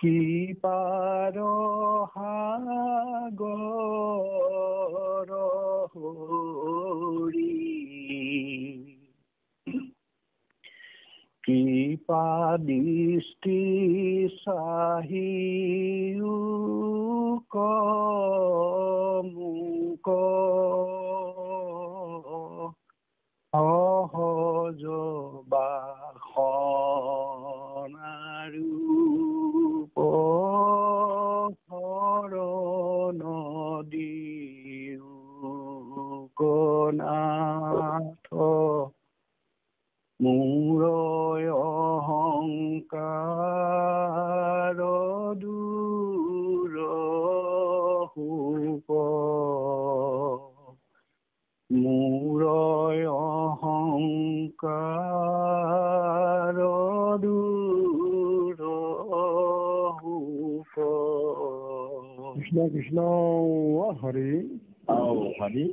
কি পাৰ সাগৰ হৰি কৃপা দৃষ্টি চাহিও মোক সহজ বাসন শৰণ দিও নাথ মোৰ অহংকাৰ দূৰ হোক মোৰ অহংকাৰ দূৰ হোক কৃষ্ণ কৃষ্ণ হৰি হৰি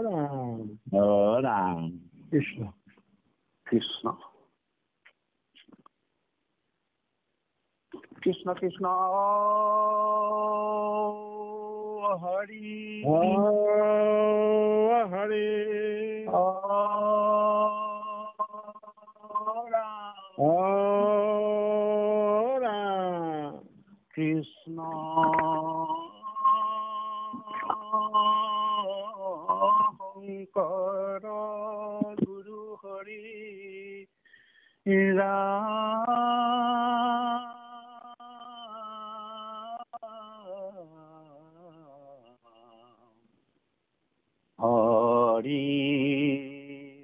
ৰাম ৰাম কৃষ্ণ কৃষ্ণ কৃষ্ণ কৃষ্ণ হৰি হৰি ৰাম কৃষ্ণ শংকৰ গুৰু হৰি হৰি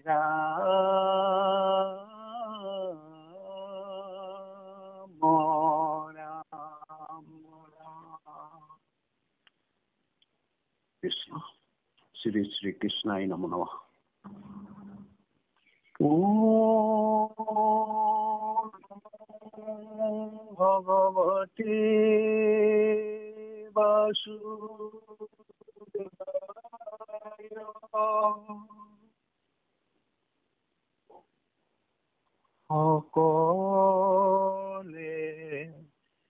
ৰাম কৃষ্ণ শ্ৰী শ্ৰী কৃষ্ণাই নমো নমঃ ভগৱতী বাসুদেবায় সকলে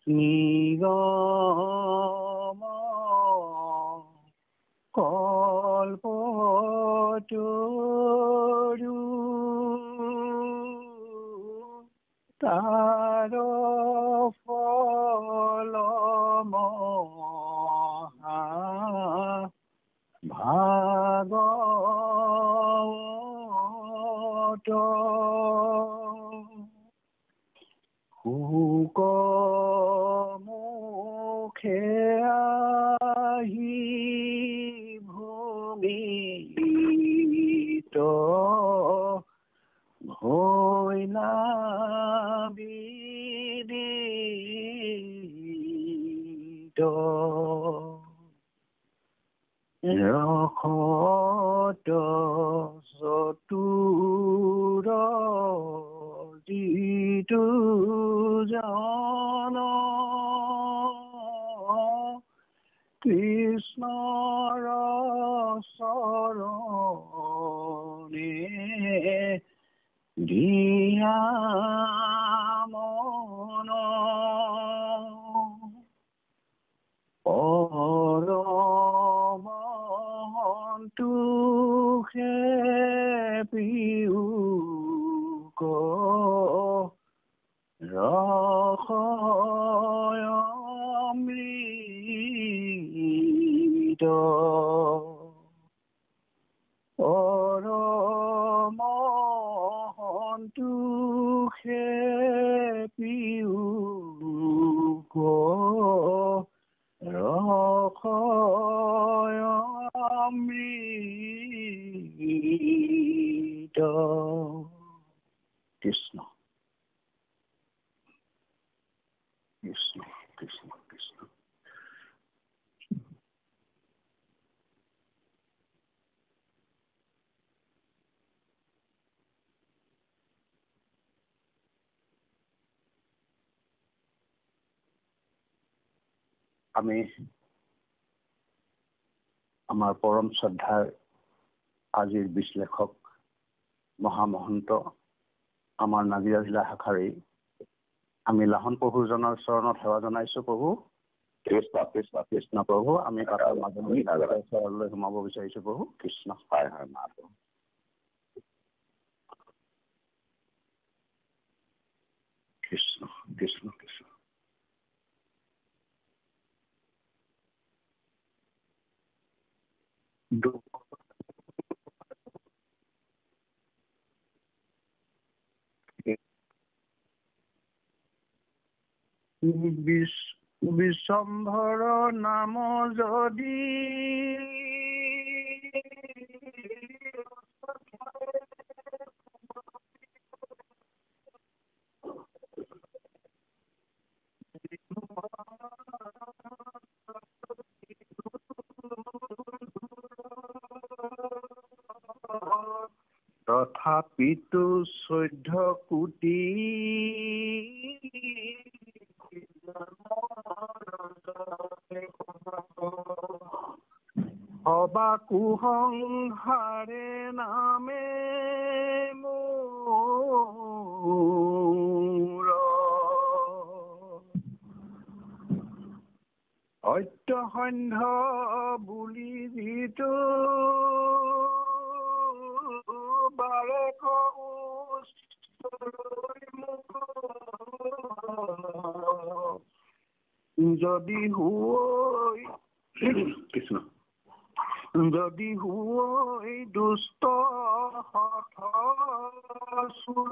নিগম কল্পতৰু তাৰ ফল মহা ভাগৱত শুক মুখে আহি ভূমিত ভৈলা বিদিত ৰসত চতুৰ যিটো জন কৃষ্ণৰ চৰণে দিয়া মন পৰমহন্তুষে পিউক ৰসয়মৃত পৰমহন্তুষে পিউক ৰসয়মৃত কৃষ্ণ কৃষ্ণ কৃষ্ণ কৃষ্ণ আমি আমাৰ পৰম শ্ৰদ্ধাৰ আজিৰ বিশ্লেষক মহামহন্ত আমাৰ নাজিৰা জিলা শাখাৰে আমি লাহন প্ৰভুজনৰ চৰণত সেৱা জনাইছো প্ৰভু। কৃষ্ণ কৃষ্ণ কৃষ্ণ প্ৰভু, আমি তাতে মাজলৈ ওচৰলৈ সোমাব বিচাৰিছো প্ৰভু। কৃষ্ণ। হয় হয় মহাপ্ৰভু। কৃষ্ণ কৃষ্ণ কৃষ্ণ। বিশ্বম্ভৰ নাম যদি তথাপিতো 14 কোটি অবা কুসংহাৰে নামে মোৰ অত্যসন্ধ বুলি যিটো বাৰেক যদি হৈ কৃষ্ণ যদি হৈ দুষ্ট হঠসুৰ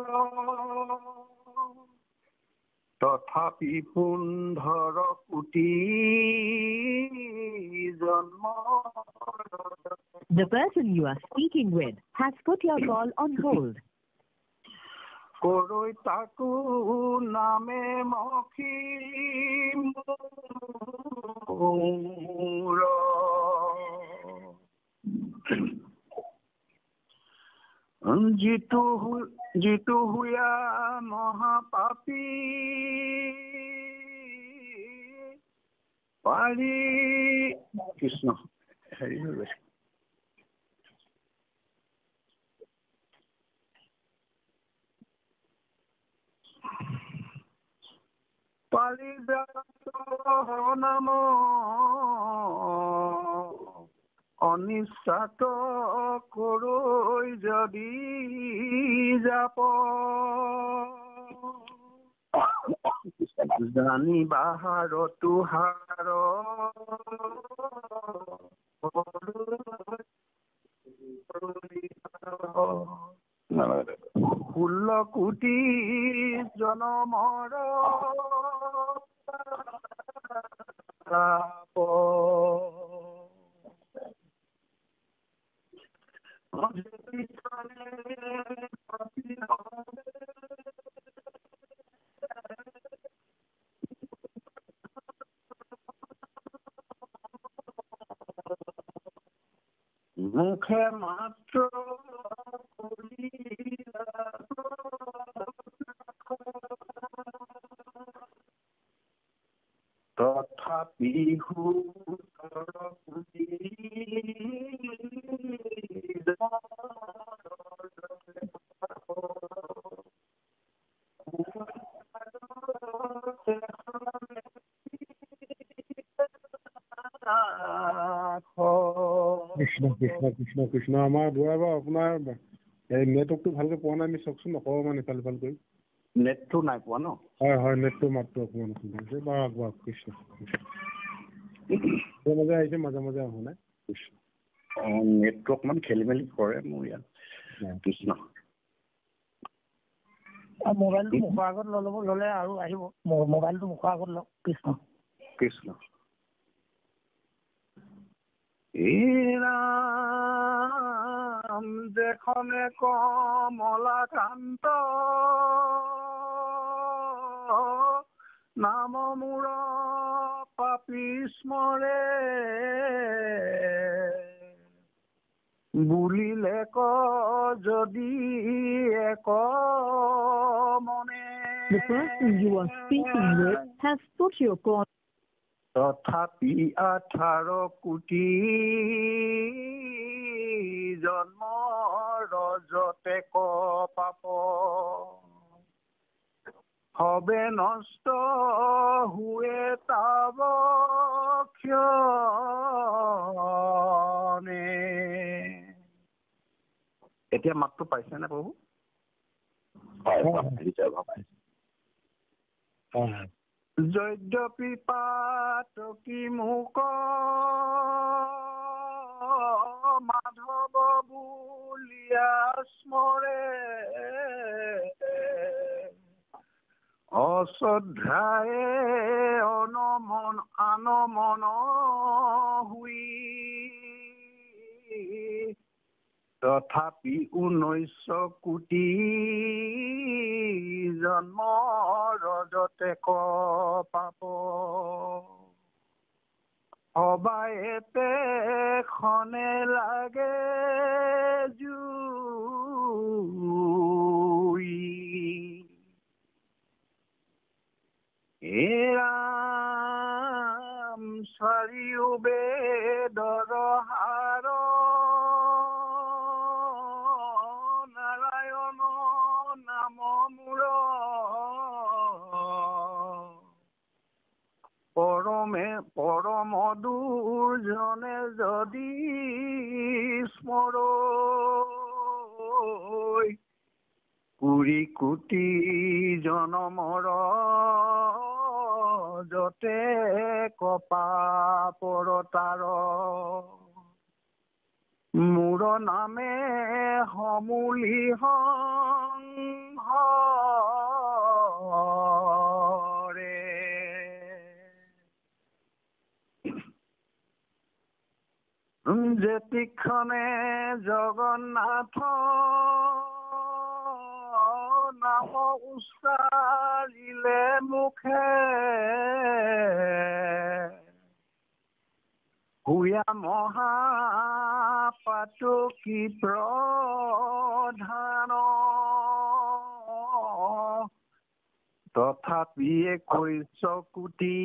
তথাপি 15 কোটি জন্ম The person you are speaking with has put your call on hold. কৰৈ তাকো নামে মখি মোৰ যিটো হুয়া মহাপাপী পাৰি কৃষ্ণ হেৰি হৈ গৈছে নাম অনিশ্চাত কৰৈ যদি জাপ জানি বাহাৰ তুহাৰ 16 কোটি জনমৰ মুখে মাত্ৰ তথাপি কৃষ্ণ কৃষ্ণ কৃষ্ণ কৃষ্ণ। আমাৰ দুৱাৰ বাৰু আপোনাৰ এই নেটৱৰ্কটো ভালকে পোৱা নাই নি চাওকচোন, অকণমান ইফাল সিফাল কৰি। নেটটো নাই পোৱা ন? হয় হয়, নেটটো মাত্ৰ অকণমান অসুবিধা হৈছে বাৰু। আগবাঢ়ক কৃষ্ণ কৃষ্ণ। মাজে মাজে আহিছে, মাজে মাজে অহা নাই। কৃষ্ণ। নেটটো অকণমান খেলি মেলি কৰে মোৰ ইয়াত। কৃষ্ণ। মোবাইলটো মুখৰ আগত ল'লে আৰু আহিব। মোবাইলটো মুখৰ আগত লওক। কৃষ্ণ কৃষ্ণ। ৰাম যেখনে কমলাকান্ত নাম মূৰ পাপী স্মৰে বুলিলে ক যদি এক মনে The person you are speaking with has put your call. তথাপি 18 কোটি জন্ম ৰজতে ক পাপ হবে নষ্ট হুয়ে তাব ক্ষণে। এতিয়া মাতটো পাইছেনে প্ৰভু? যদ্যপি পাতকি মোক মাধৱ বুলিয়া স্মৰে, অশ্ৰদ্ধায়ে আনমন হুই, তথাপি 19 কোটি জন্ম ৰজতে পাপ। সবায়েতে খনে লাগে জুই, এৰাম চাৰিও বেদৰ হাৰ, নাৰায়ণ নাম মূৰ, পৰম দুৰ্জনে যদি স্মৰ, কুৰি কোটি জনমৰ যতে কপাপৰ তাৰ, মোৰ নামে সমূলি সংহৰে। যেতিক্ষণে জগন্নাথ নাম উচ্চাৰিলে মুখে, হুয়া মহাপাতকী প্ৰধান, তথাপি 21 কোটি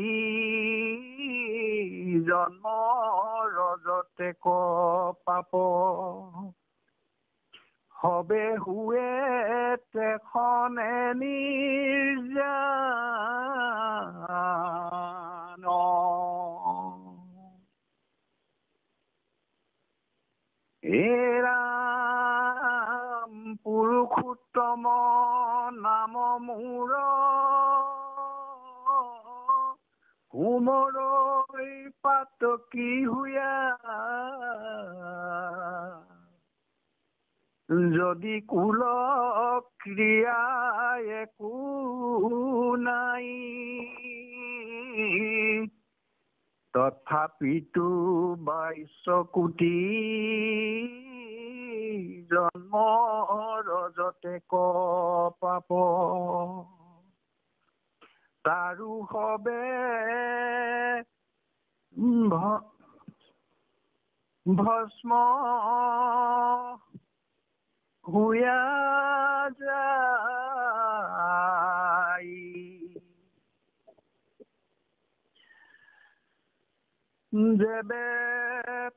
জন্ম ৰজতে পাপ। হবে হুয়ে তেখনে নিৰ্জান, এৰাম পুৰুষোত্তম নাম মূৰ, হুমৰৈ পাতকি হুয়া, যদি কুল ক্ৰিয়া একো নাই, তথাপিতো 22 কোটি জন্ম ৰজতে পাপ। তাৰো হবে ভস্ম হুয়া যায়, যেবে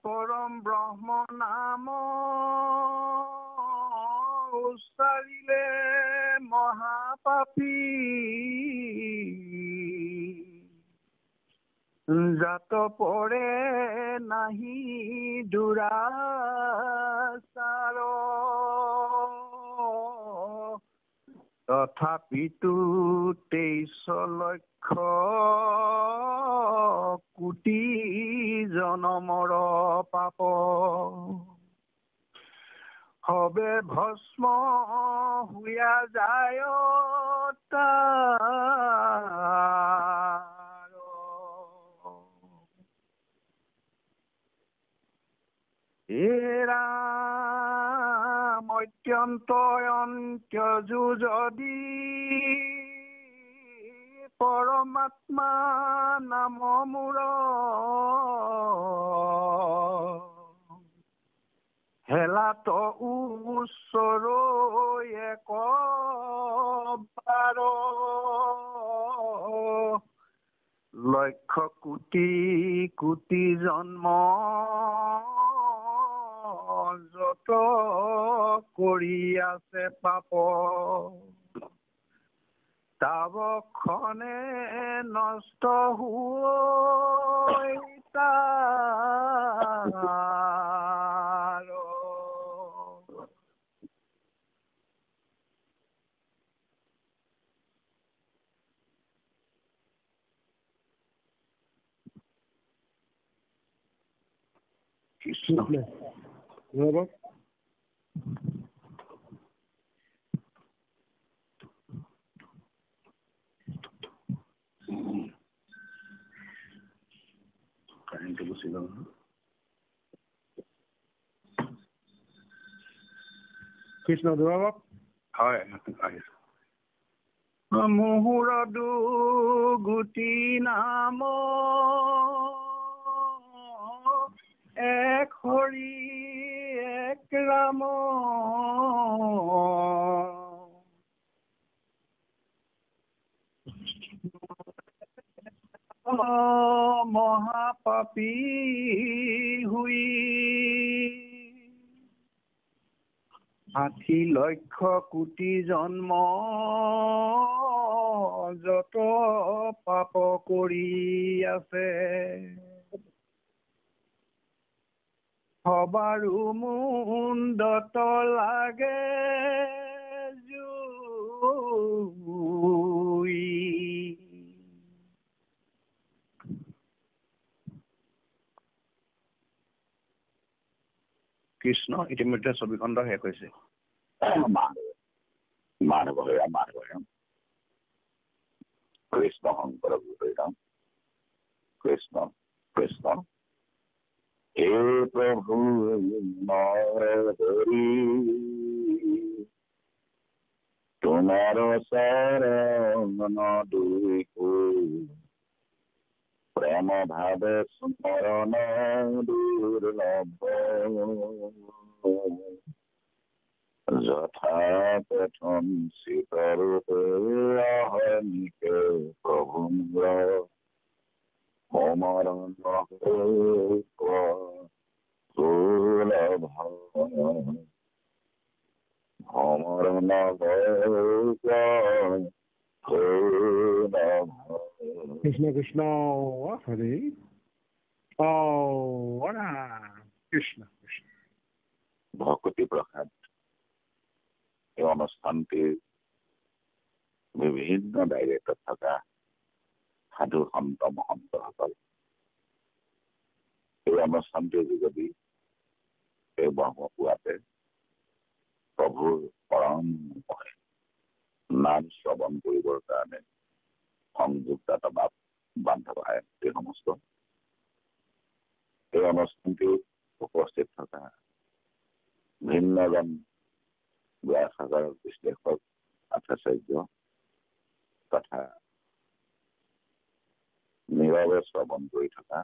পৰম ব্ৰহ্ম নাম উচ্চাৰিলে মহাপাপী, জাত পৰে নাহি দুৰাচাৰ, তথাপিতো 23 লক্ষ কোটি জনমৰ পাপ। হবে ভস্ম হুয়া যায় তাৰ, এৰাম অত্যন্ত অন্ত্যজু যদি পৰমাত্মা নাম মূৰ, হেলাত উচ্চৰ একবাৰ, লক্ষ কোটি কোটি জন্ম যত কৰি আছে পাপ। তাবক্ষণে নষ্ট হৈ তাৰ কৃষ্ণ কাহিনীটো গুচি গ'ল কৃষ্ণ দুৰাবাব হয় আহিছো মুহুৰদু গুটি নাম এক হৰি এক ৰাম মহাপাপী হুই 60 লক্ষ কোটি জন্ম যত পাপ কৰি আছে সবাৰো মুণ্ডত লাগে জুই কৃষ্ণ ইতিমধ্যে ছবিখণ্ড শেষ হৈছে মাধৱ কৃষ্ণ শংকৰ গুৰুৰাম কৃষ্ণ কৃষ্ণ হে প্ৰভু হৰি তোমাৰ চৰণ দুইকো প্ৰেম ভাৱে স্মৰণ দুৰ্লভ যথা প্ৰথম চিতৰূপে প্ৰভুংগ সমৰণ দুৰ্লভ সমৰণ কৃষ্ণ কৃষ্ণ হৰি কৃষ্ণ কৃষ্ণ ভকতি প্ৰসাদ এই অনুষ্ঠানটিৰ বিভিন্ন ডাইৰেক্টত থকা সাধু সন্ত মহন্তসকল এই অনুষ্ঠানটিৰ যোগেদি এই ব্ৰহ্মপুৰাতে প্ৰভুৰ পৰম নাম শ্ৰৱণ কৰিবৰ কাৰণে সংযোগদাতা বান্ধৱ আই এই সমস্ত এই অনুষ্ঠানটিত উপস্থিত থকা ভিন্নজন ব্যাসাগৰ বিশ্লেষক আচাৰ্য তথা নীৰৱে শ্ৰৱণ কৰি থকা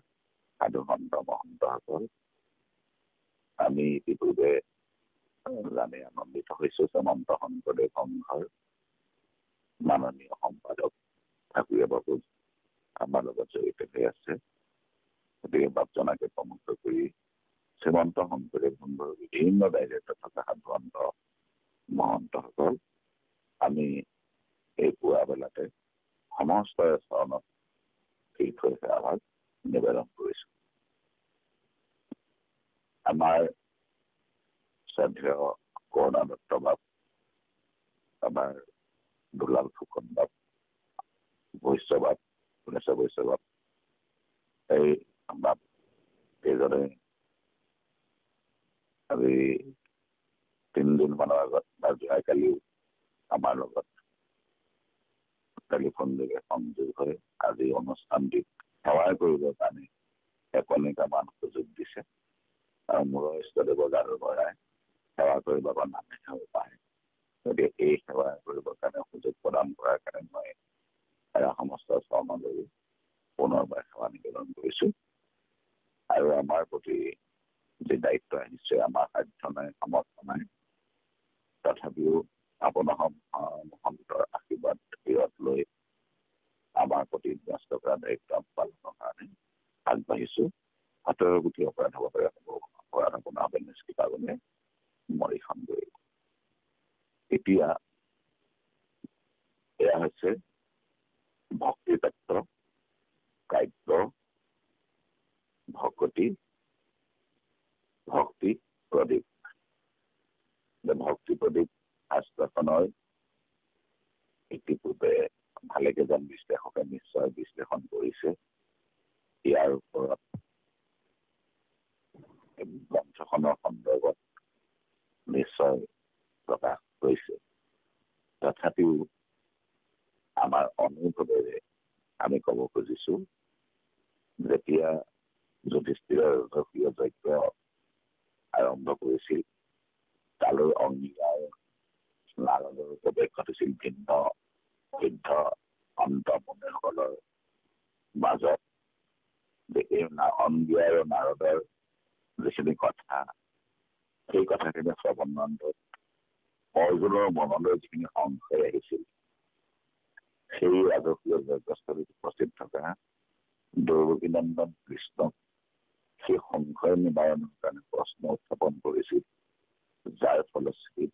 সাধু সন্ত মহন্তসকল আমি ইতিপূৰ্বে জানি আনন্দিত হৈছো শ্ৰীমন্ত শংকৰদেৱ সংঘৰ মাননীয় সম্পাদক ঠাকুৰীয়া বাবু আমাৰ লগত জড়িত হৈ আছে গতিকে বাপজনাকে প্ৰমুখ কৰি শ্ৰীমন্ত শংকৰদেৱ সংঘৰ বিভিন্ন ডাইৰেক্টত থকা সাধু সন্ত মহন্তসকল আমি এই পুৱা বেলাতে সমস্ত চৰণত তীৰ্থ সেৱাভাগ নিবেদন কৰিছো আমাৰ শ্ৰদ্ধেয় কৰুণা দত্ত বাপ আমাৰ দুলাল ফুকন বাপ বৈশ্য বাপ পুনেশ্বৰ বৈশ্য বাপ এই বাপ কেইজনে আজি 3 দিন মানৰ আগত বা যোৱাকালি আমাৰ লগত টেলিফোন যোগে সংযোগ হৈ আজি অনুষ্ঠানটিত সেৱা কৰিবৰ কাৰণে একনিকামান সুযোগ দিছে আৰু মোৰ ইষ্টদেৱৰ গাৰু বৰাই সেৱা কৰিবৰ নামে সেৱা পায় গতিকে এই সেৱা কৰিবৰ কাৰণে সুযোগ প্ৰদান কৰাৰ কাৰণে মই সমস্ত চৰণলৈ পুনৰবাৰ সেৱা নিবেদন কৰিছো আৰু আমাৰ প্ৰতি যি দায়িত্ব আহিছে আমাৰ সাধ্য নাই সামৰ্থ্য নাই তথাপিও আপোনাৰ মহন্তৰ আশীৰ্বাদ লৈ আমাৰ প্ৰতি ন্যস্ত কৰা দায়িত্ব পালনৰ কাৰণে আগবাঢ়িছো হাতৰ গুটি অপৰাধ হ'ব পাৰে অপৰাধ আপোনাৰ হবে নিষ্কৃপাগনে মৰিখন গৈ এতিয়া এয়া হৈছে ভক্তি তত্ত্ব, কাব্য, ভকতি, ভক্তি প্ৰদীপ। ভক্তি প্ৰদীপ শাস্ত্ৰখনৰ ইতিপূৰ্বে ভালেকেইজন বিশ্লেষকে নিশ্চয় বিশ্লেষণ কৰিছে। ইয়াৰ ওপৰত গ্ৰন্থখনৰ সন্দৰ্ভত নিশ্চয় প্ৰকাশ কৰিছে। তথাপিও আমাৰ অনুভৱেৰে আমি ক'ব খুজিছো, যেতিয়া যুধিষ্ঠিৰৰ ৰাজকীয় যজ্ঞ আৰম্ভ কৰিছিল, তালৈ অগ্নিয়াৰ নাৰদৰ প্ৰৱেশ ঘটিছিল ভিন্ন বৃদ্ধ অন্তমুনিসকলৰ মাজত। এই অগ্নিয়াৰ আৰু নাৰদৰ যিখিনি কথা, সেই কথাখিনি শ্ৰৱণান্তত অৰ্জুনৰ মনলৈ যিখিনি সংশয় আহিছিল, সেই ৰাজকীয় যজ্ঞস্থলীত উপস্থিত থকা দৈৱকীনন্দন কৃষ্ণক সেই সংশয় নিবাৰণৰ কাৰণে প্ৰশ্ন উত্থাপন কৰিছিল, যাৰ ফলশ্ৰুতিত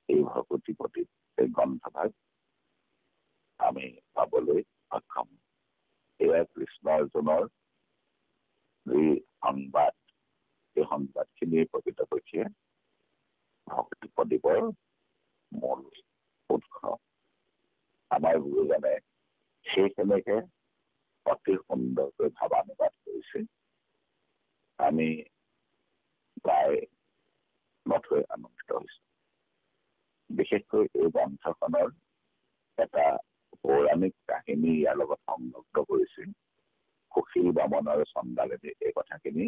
এই ভকতি প্ৰদীপ এই গ্ৰন্থভাগ আমি পাবলৈ সক্ষম। এয়া কৃষ্ণ অৰ্জুনৰ যি সংবাদ, এই সংবাদখিনিৰ প্ৰকৃতপক্ষে ভক্তি প্ৰদীপৰ মূল উৎস। আমাৰ গুৰুজনে সেইখিনিকে অতি সুন্দৰকৈ ভাৱানুবাদ কৰিছে। আমি প্ৰায় নথৈ আনন্দিত হৈছো। বিশেষকৈ এই গ্ৰন্থখনৰ এটা পৌৰাণিক কাহিনী ইয়াৰ লগত সংলগ্ন কৰিছে। সুশীল বামন আৰু চন্দালেদি এই কথাখিনি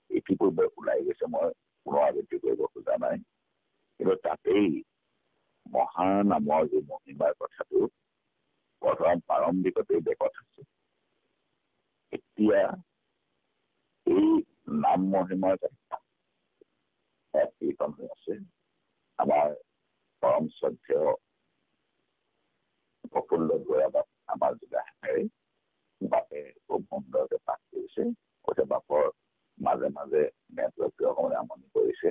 ইতিপূৰ্বে ওলাই গৈছে, মই পুনৰাবৃত্তি কৰিব খোজা নাই। কিন্তু তাতেই মহানামৰ যি মহিমাৰ কথাটো বৰ্তমান প্ৰাৰম্ভিকতেই বেকত আছে। এতিয়া এই নাম মহিমাৰ এক কীৰ্তন হৈ আছে। আমাৰ পৰম শ্ৰদ্ধেয় প্ৰফুল্ল বৰাবাক আমাৰ জিলাহাৰী বাপে খুব সুন্দৰকে পাঠ কৰিছে। কৈছে বাপৰ মাজে মাজে নেটৱৰ্কে অকণমান আমনি কৰিছে,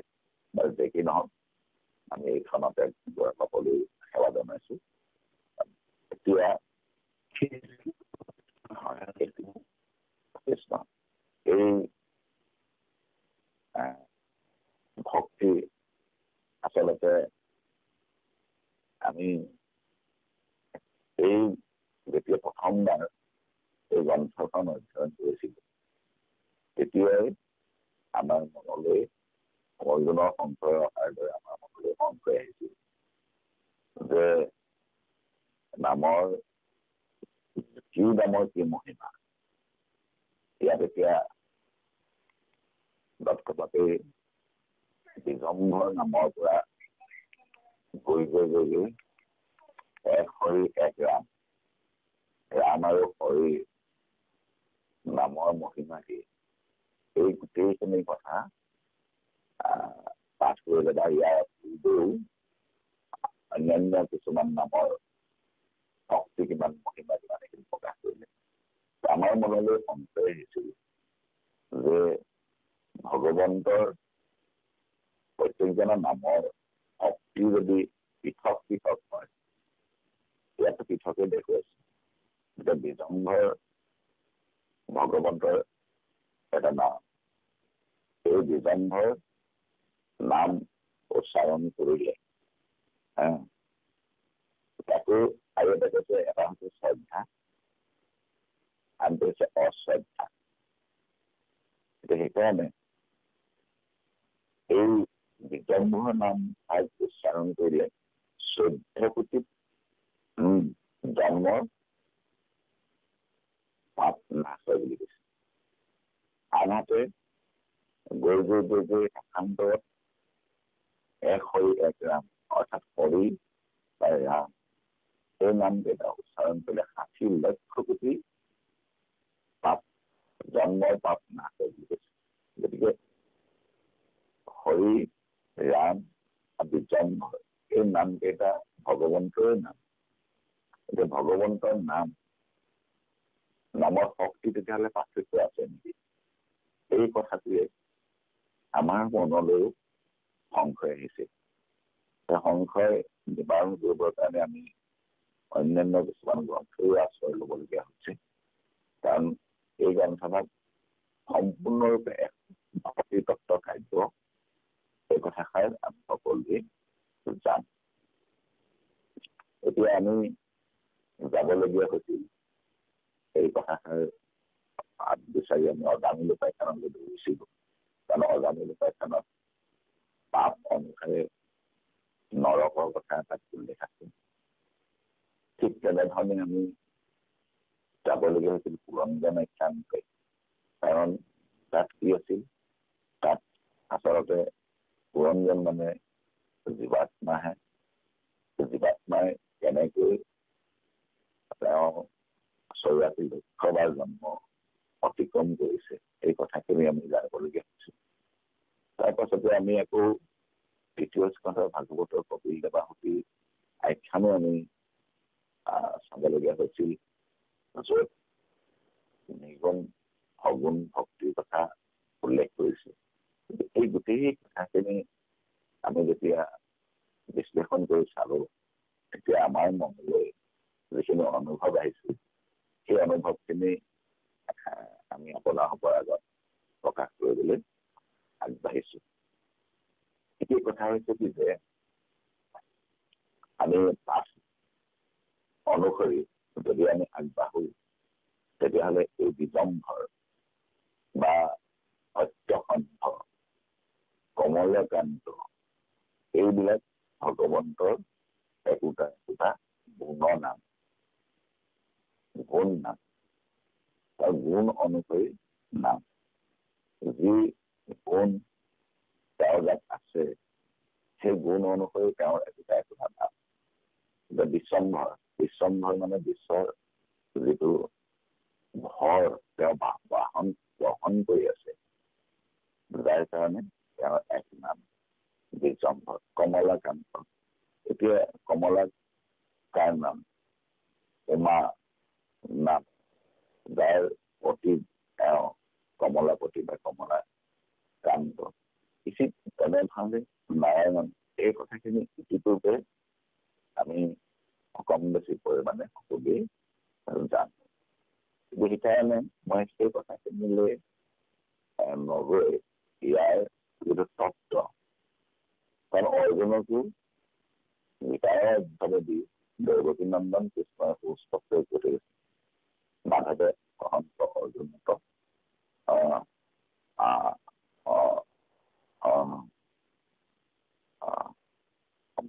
বাৰু যে কি নহওক আমি এইখনতে বৰাবাকলৈ সেৱা জনাইছো। এতিয়া কৃষ্ণ এই ভক্তি আচলতে আমি এই যেতিয়া প্ৰথমবাৰ এই গ্ৰন্থখন অধ্যয়ন কৰিছিলো, তেতিয়াই আমাৰ মনলৈ অৰ্জুনৰ সংশয় অহাৰ দৰে আমাৰ মনলৈ সংশয় আহিছিল যে নামৰ কি নামৰ কি মহিমা। ইয়াত এতিয়া দত্তপাতে দিগম্বৰ নামৰ পৰা গৈ গৈ গৈ গৈ এক হৰি এক ৰাম, ৰাম আৰু হৰি নামৰ মহিমা কি, এই গোটেইখিনি কথা পাঠ কৰিলে বা ইয়াৰ পূৰ্বেও অন্যান্য কিছুমান নামৰ শক্তি কিমান মহিমা কিমান এইখিনি প্ৰকাশ কৰিলে। আমাৰ মনলৈ সংশয় আহিছিল যে ভগৱন্তৰ প্ৰত্যেকজনৰ নামৰ শক্তি যদি পৃথক পৃথক হয়, ইয়াতো পৃথকে দেখুৱাইছে। এতিয়া বিজম্ভৰ ভগৱন্তৰ এটা নাম, এই বিজম্ভৰ নাম উচ্চাৰণ কৰিলে তাকো আৰু এটা কৈছে, এটা হৈছে শ্ৰদ্ধা, আনটো হৈছে অশ্ৰদ্ধা। এতিয়া সেইকাৰণে এই বিজম্ভৰ নাম উচ্চাৰণ কৰিলে 14 কোটি জন্মৰ পাপ নাশ হয় বুলি কৈছে। আনহাতে গৈ গৈ গৈ গৈ একান্তৰত এক হৰি এক ৰাম, অৰ্থাৎ হৰি বা ৰাম, এই নামকেইটা উচ্চাৰণ কৰিলে 60 লক্ষ কোটি পাপ জন্মৰ পাপ নাশ হয় বুলি কৈছে। গতিকে হৰি ৰাম বিজম্ভ এই নামকেইটা ভগৱন্তৰে নাম। এতিয়া ভগৱন্তৰ নামৰ শক্তি তেতিয়াহ'লে পাৰ্থক্য আছে নেকি? এই কথাটোৱে আমাৰ মনলৈও সংশয় আহিছে। সংশয় নিবাৰণ কৰিবৰ কাৰণে আমি অন্যান্য কিছুমান গ্ৰন্থও আশ্ৰয় ল'বলগীয়া হৈছে। কাৰণ এই গ্ৰন্থভাগ সম্পূৰ্ণৰূপে এক ভক্তি তত্ত্ব কাব্য, এই কথাষাৰ আমি সকলোৱে জানো। এতিয়া আমি যাবলগীয়া হৈছিল এই কথাষাৰ বিচাৰি আমি অজামিল উপাখ্যানলৈ দৌৰিছিলো। কাৰণ অজামিল উপাখ্যানত পাপ অনুসাৰে নৰকৰ কথা তাত উল্লেখ আছে। ঠিক তেনেধৰণে আমি যাবলগীয়া হৈছিল পুৰঞ্জন আখ্যানকে। কাৰণ তাত কি আছিল, তাত আচলতে পুৰঞ্জন মানে জীৱাত্মাহে, জীৱাত্মাই কেনেকৈ তেওঁ 84 লক্ষবাৰ জন্ম অতিক্ৰম কৰিছে এই কথাখিনি আমি জানিবলগীয়া হৈছিল। তাৰপাছতে আমি আকৌ দ্বিতীয় স্কন্ধৰ ভাগৱতৰ কপিল দেৱাহুতিৰ আখ্যানো আমি চাবলগীয়া হৈছিল, য'ত নিগুণ সগুণ ভক্তিৰ কথা উল্লেখ কৰিছে। এই গোটেই কথাখিনি আমি যেতিয়া বিশ্লেষণ কৰি চালো, তেতিয়া আমাৰ মনলৈ যিখিনি অনুভৱ আহিছিল, সেই অনুভৱখিনি আমি আপোনালোকৰ আগত প্ৰকাশ কৰিবলৈ আগবাঢ়িছো। এতিয়া কথা হৈছে কি যে আমি পাঠ অনুসৰি যদি আমি আগবাঢ়ো, তেতিয়াহ'লে এই বিজম্ভৰ বা সত্যসন্ধ, কমলকান্ত এইবিলাক ভগৱন্তৰ একোটা একোটা গুণৰ নাম, গুণ নাম, তাৰ গুণ অনুসৰি নাম। যি গুণ তেওঁৰ গাত আছে সেই গুণ অনুসৰি তেওঁৰ একোটা একোটা নাম। এতিয়া বিশ্বম্ভৰ, বিশ্বম্ভৰ মানে বিশ্বৰ যিটো ভৰ তেওঁ বাহন বহন কৰি আছে, যাৰ কাৰণে তেওঁৰ এক নাম বিশ্বম্ভৰ। কমলাকান্ত, এতিয়া কমলা কাৰ নাম? উমা নাম, যাৰ প্ৰতি তেওঁ কমলাপতি বা কমলা কান্ত। ঠিক তেনেধৰণে নাৰায়ণ, এই কথাখিনি ইতিপূৰ্বে আমি কম বেছি পৰিমাণে সকলোৱেই জানো। সেইকাৰণে মই সেই কথাখিনিলৈ নগৈ ইয়াৰ যিটো তত্ত্ব, কাৰণ অৰ্জুনকো গীতাৰে দি দৈৱকী নন্দন কৃষ্ণই সুস্পষ্ট কৰি মাধৱে অহন্ত অৰ্জুনক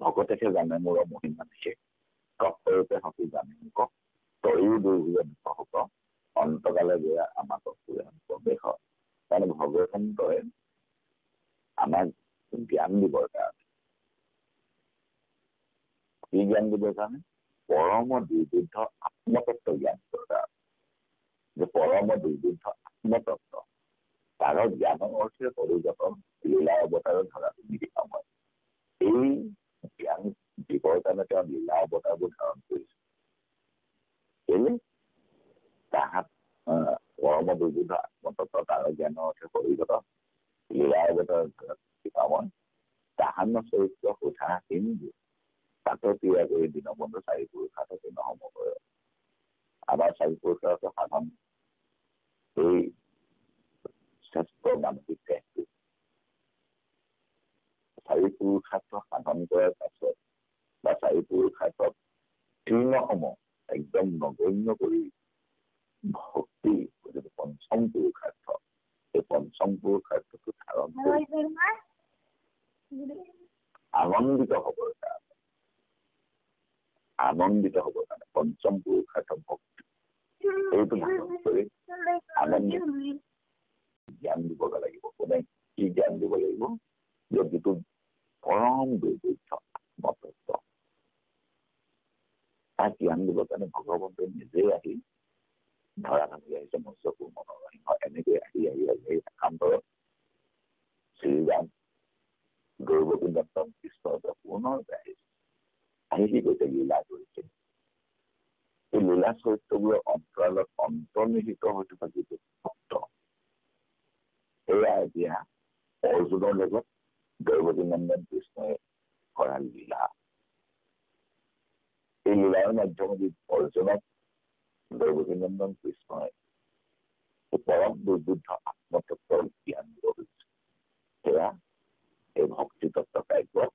ভকতেহে জানে মোৰ মহিমা বিশেষ, কৰ্তৰূপে সতি জানে মোক, তয়ো দুৰ্গীয় দুঃখ অন্তকালে গৈ আমাক প্ৰৱেশ। কাৰণ ভগৱন্তই আমাক জ্ঞান দিবৰ কাৰণে, কি জ্ঞান দিবৰ কাৰণে? পৰম দুৰ্বুদ্ধ আত্মতত্ব জ্ঞান দিবৰ কাৰণে। যে পৰম দুৰ্বুদ্ধ আত্মতত্ব, তাৰ জ্ঞানৰ অৰ্থে পৰিগত লীলা অৱতাৰৰ ধৰা নিদি সময়। এই জ্ঞান দিবৰ কাৰণে তেওঁ লীলা অৱতাৰবোৰ ধাৰণ কৰিছে। কেলে? তাহাত পৰম দুৰ্বুদ্ধ আত্মতত্ব তাৰ জ্ঞানৰ অৰ্থে পৰিগত লীলা অৱতাৰৰ ধৰা সময়। তাহান্ন চৰিত্ৰ সোধাহীন তাতো ক্ৰিয়া কৰি দীনবন্ধু চাৰি পুৰুষাৰ্থকে নহ'ব কৰে। আমাৰ চাৰি পুৰুষাৰ্থ সাধন এই শ্ৰেষ্ঠ মানসিক ত্যাগটো, চাৰি পুৰুষাৰ্থ সাধন কৰাৰ পাছত বা চাৰি পুৰুষাৰ্থক তৃণসমূহ একদম নগণ্য কৰি ভক্তি যিটো পঞ্চম পুৰুষাৰ্থ, এই পঞ্চম পুৰুষাৰ্থটো ধাৰণ কৰি আনন্দিত হ'বৰ কাৰণে পঞ্চম পুৰুষাৰ্থ ভক্তি, এইটো ধাৰণ কৰি আনন্দিত জ্ঞান দিবগৈ লাগিব। কোনে কি জ্ঞান দিব লাগিব? যে যিটো পৰম দুৰ্বুদ্ধ আত্মতত্ব, তাক জ্ঞান দিবৰ কাৰণে ভগৱন্তই নিজেই আহি ধৰা নামি আহিছে। মৎস্যকূৰ মনোৰসিংহ এনেকৈ আহি একান্তৰত শ্ৰীৰাম দৈৱকী নন্দন কৃষ্ণৰ পুনৰ আহিছে। আহি কি কৈছে? লীলা কৰিছে। এই লীলা চৰিত্ৰবোৰৰ অন্তৰালত অন্তৰ্নিহিত হৈ থকা যিটো ভক্ত, সেয়া এতিয়া অৰ্জুনৰ লগত দৈৱকী নন্দন কৃষ্ণই কৰা লীলা। এই লীলা লীলাৰ মাধ্যমেদি অৰ্জুনক দেৱকীনন্দন কৃষ্ণই পৰম দুৰ্বুদ্ধ আত্মতত্বৰ জ্ঞান দিব খুজিছে। সেয়া এই ভক্তি তত্ত্ব কাব্যত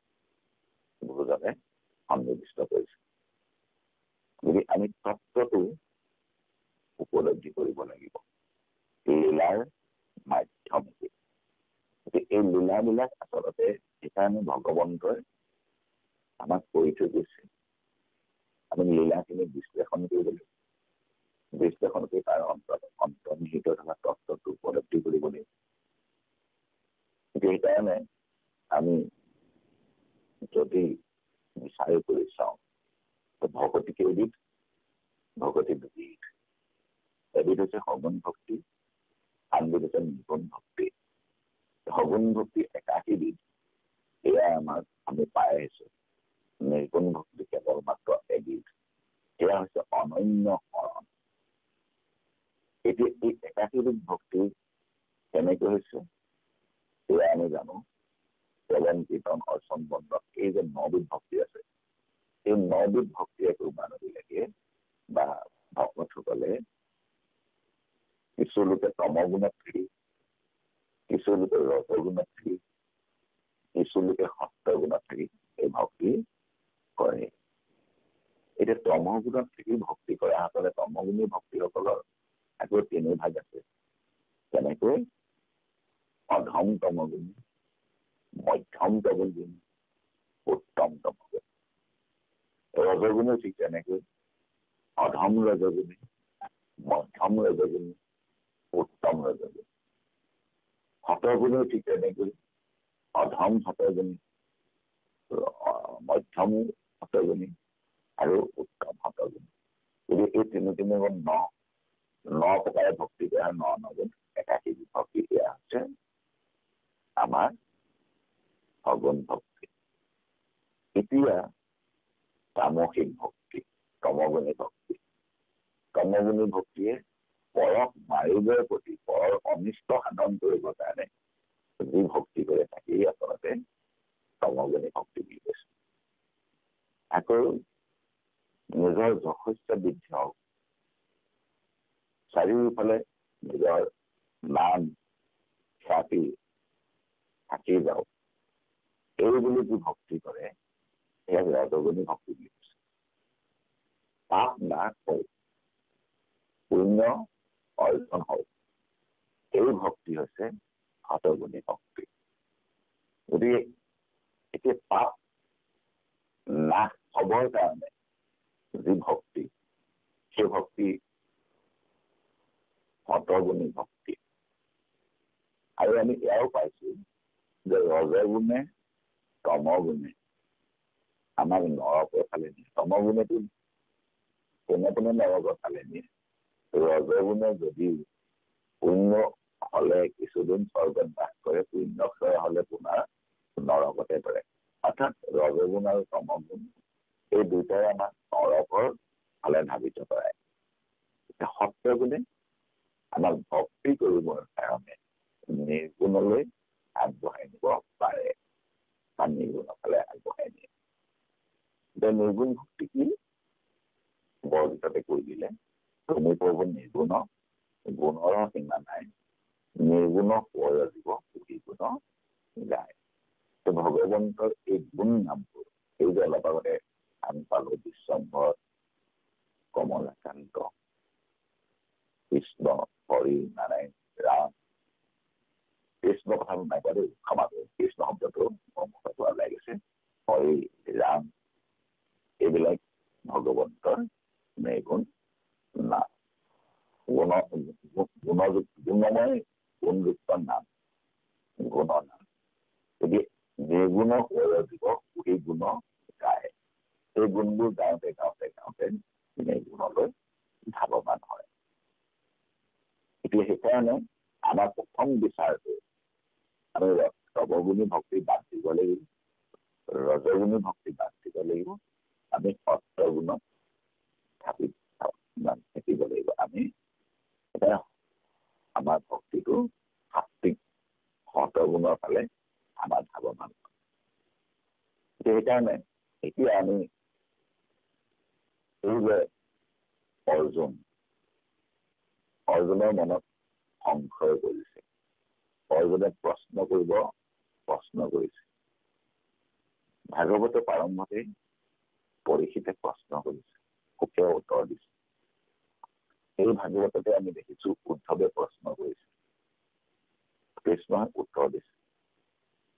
গুৰুজনে সন্নিৱিষ্ট কৰিছে। গতিকে আমি তত্ত্বটো উপলব্ধি কৰিব লাগিব লীলাৰ মাধ্যমেদি। এই লীলাবিলাক আচলতে সেইকাৰণে ভগৱন্তই আমাক কৰি থৈ গৈছে। আমি লীলাখিনি বিশ্লেষণ কৰিব লাগিব। বিশ্লেষণ কৰি তাৰ অন্তৰ্নিহিত থকা তত্ত্বটো উপলব্ধি কৰিব লাগিব। সেইকাৰণে আমি যদি বিচাৰি কৰি চাওঁ ভকতি কেইবিধ? ভকতি দুবিধ। এবিধ হৈছে সগুণ ভক্তি, আনবিধ হৈছে নিগুণ ভক্তি। সগুণ ভক্তি 81বিধ, এয়া আমি পাই আহিছো। নিগুণ ভক্তি কেৱল মাত্ৰ এবিধ, এয়া হৈছে অনন্য শৰণ। এতিয়া এই 81বিধ ভক্তি কেনেকৈ হৈছে এয়া আমি জানো। শ্ৰৱণ কীৰ্তন অৰ্চন বন্দন এই যে 9বিধ ভক্তি আছে, এই 9বিধ ভক্তি একো মানুহবিলাকে বা ভকতসকলে কিছু লোকে তমগুণত থাকি, কিছু লোকে ৰজগুণত থাকি, কিছু লোকে সত্যগুণত থাকি এই ভক্তি কৰে। এতিয়া তমগুণত থাকি ভক্তি কৰা সকলে তমগুণী ভক্তিসকলৰ আকৌ 3 ভাগ আছে। যেনেকৈ অধম তমগুণী, মধ্যম তমগুণী, উত্তম তমগুণী। ৰজগুণী ঠিক তেনেকৈ অধম ৰজগুণী, মধ্যম ৰজগুণী, উত্তম ৰজগুণী। হতগুণী ঠিক তেনেকৈ অধম হতগুণী, মধ্যম হতগুণী আৰু উত্তম হতগুণী। গতিকে এই 3 গুণ 9 প্ৰকাৰে ভক্তি কৰা 9 গুণ 81 ভক্তি দিয়া হৈছে আমাৰ সগুণ ভক্তি। এতিয়া তামসিক ভক্তি, তমগুণী ভক্তি। তমগুণী ভক্তিয়ে পৰক মাৰিবৰ প্ৰতি, পৰৰ অনিষ্ট সাধন কৰিবৰ কাৰণে যি ভক্তি কৰে তাকেই আচলতে তমগুণী ভক্তি বুলি কৈছে। আকৌ নিজৰ যশস্য বৃদ্ধি হওক, চাৰিওফালে নিজৰ নাম খ্যাতি থাকি যাওক, এই বুলি যি ভক্তি কৰে সেয়া ৰজগুণী ভক্তি বুলি কৈছে। পাপ নাশ হওক, পুণ্য অৰ্জন হওক, এই ভক্তি হৈছে হতগুণী ভক্তি। গতিকে এতিয়া পাপ নাশ হবৰ কাৰণে যি ভক্তি, সেই ভক্তি হতগুণী ভক্তি। আৰু আমি এয়াও পাইছো যে ৰজগুণে তমগুণে আমাক নৰকৰ ফালে নিয়ে। তমগুণেতো কোনে কোনে নৰকৰ ফালে নিয়ে। ৰজগুণে যদি পুণ্য হলে কিছুদিন স্বৰ্গত বাস কৰে, পুণ্যক্ষয় হলে পুনৰ নৰকতে ধৰে। অৰ্থাৎ ৰজগুণ আৰু তমগুণ এই দুটাই আমাক নৰকৰ ফালে ধাবিত কৰায়। সত্যগুণে আমাক ভক্তি কৰিবৰ কাৰণে নিৰ্গুণলৈ আগবঢ়াই নিব পাৰে বা নিৰ্গুণৰ ফালে আগবঢ়াই নিয়ে। এতিয়া নিৰ্গুণ ভক্তি কি বৰগীততে কৈ দিলে, তুমি প্ৰভু নিৰ্গুণ, গুণৰ সীমা নাই, নিৰ্গুণ পৰ জীৱ কোটি গুণ গায়। ভগৱন্তৰ এই গুণ নামবোৰ, এই যে অলপ আগতে আমি পালো বিশ্বম্ভৰ, কমলাকান্ত, কৃষ্ণ, হৰি, নাৰায়ণ, ৰাম। কৃষ্ণ কথাটো নাই কোৱা দেই, ক্ষমা কৰোঁ, কৃষ্ণ শব্দটো মুখৰ পৰা ওলাই গৈছে। হৰি, ৰাম এইবিলাক ভগৱন্তৰ নিৰ্গুণ নাম, গুণময় গুণযুক্ত নাম, গুণৰ নাম। গতিকে নিৰ্গুণ জীৱ সেই গুণ গায়। সেই গুণবোৰ গাওঁতে গাওঁতে গাওঁতে নিৰ্গুণলৈ ধাৱমান হয়। এতিয়া সেইকাৰণে আমাৰ প্ৰথম বিচাৰটো আমি তমগুণী ভক্তি বাদ দিব লাগিব, ৰজগুণী ভক্তি বাদ দিব লাগিব, আমি সত্যগুণত থাকিব লাগিব। আমি আমাৰ ভক্তিটো সাত্বিক সত্যগুণৰ ফালে আমাৰ ধাৱমান। সেইকাৰণে এতিয়া আমি এই যে অৰ্জুনৰ মনত সংশয় কৰিছে। অৰ্জুনে প্ৰশ্ন কৰিছে। ভাগৱত প্ৰাৰম্ভতে পৰীক্ষিতে প্ৰশ্ন কৰিছে, সুখে উত্তৰ দিছে। এই ভাগৱততে আমি দেখিছো উদ্ধৱে প্ৰশ্ন কৰিছে, কৃষ্ণই উত্তৰ দিছে।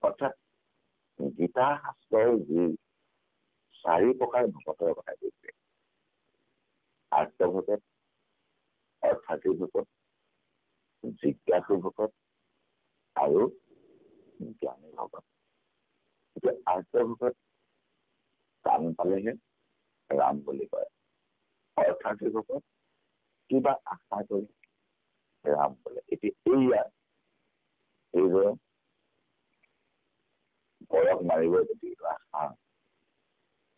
অৰ্থাৎ গীতা শাস্ত্ৰৰ যি 4 প্ৰকাৰ ভকতৰ কথা কৈছে, আৰ্ত ভকত, অৰ্থাৰ্থী ভকত, জিজ্ঞাসু ভকত আৰু জ্ঞানী ভকত। এতিয়া আৰ্ত ভকত কাম পালেহে ৰাম বুলি কয়। অৰ্থাৰ্থী ভকত কিবা আশা কৰি ৰাম বোলে। এতিয়া এই যে বৰফ মাৰিব যদি আশা,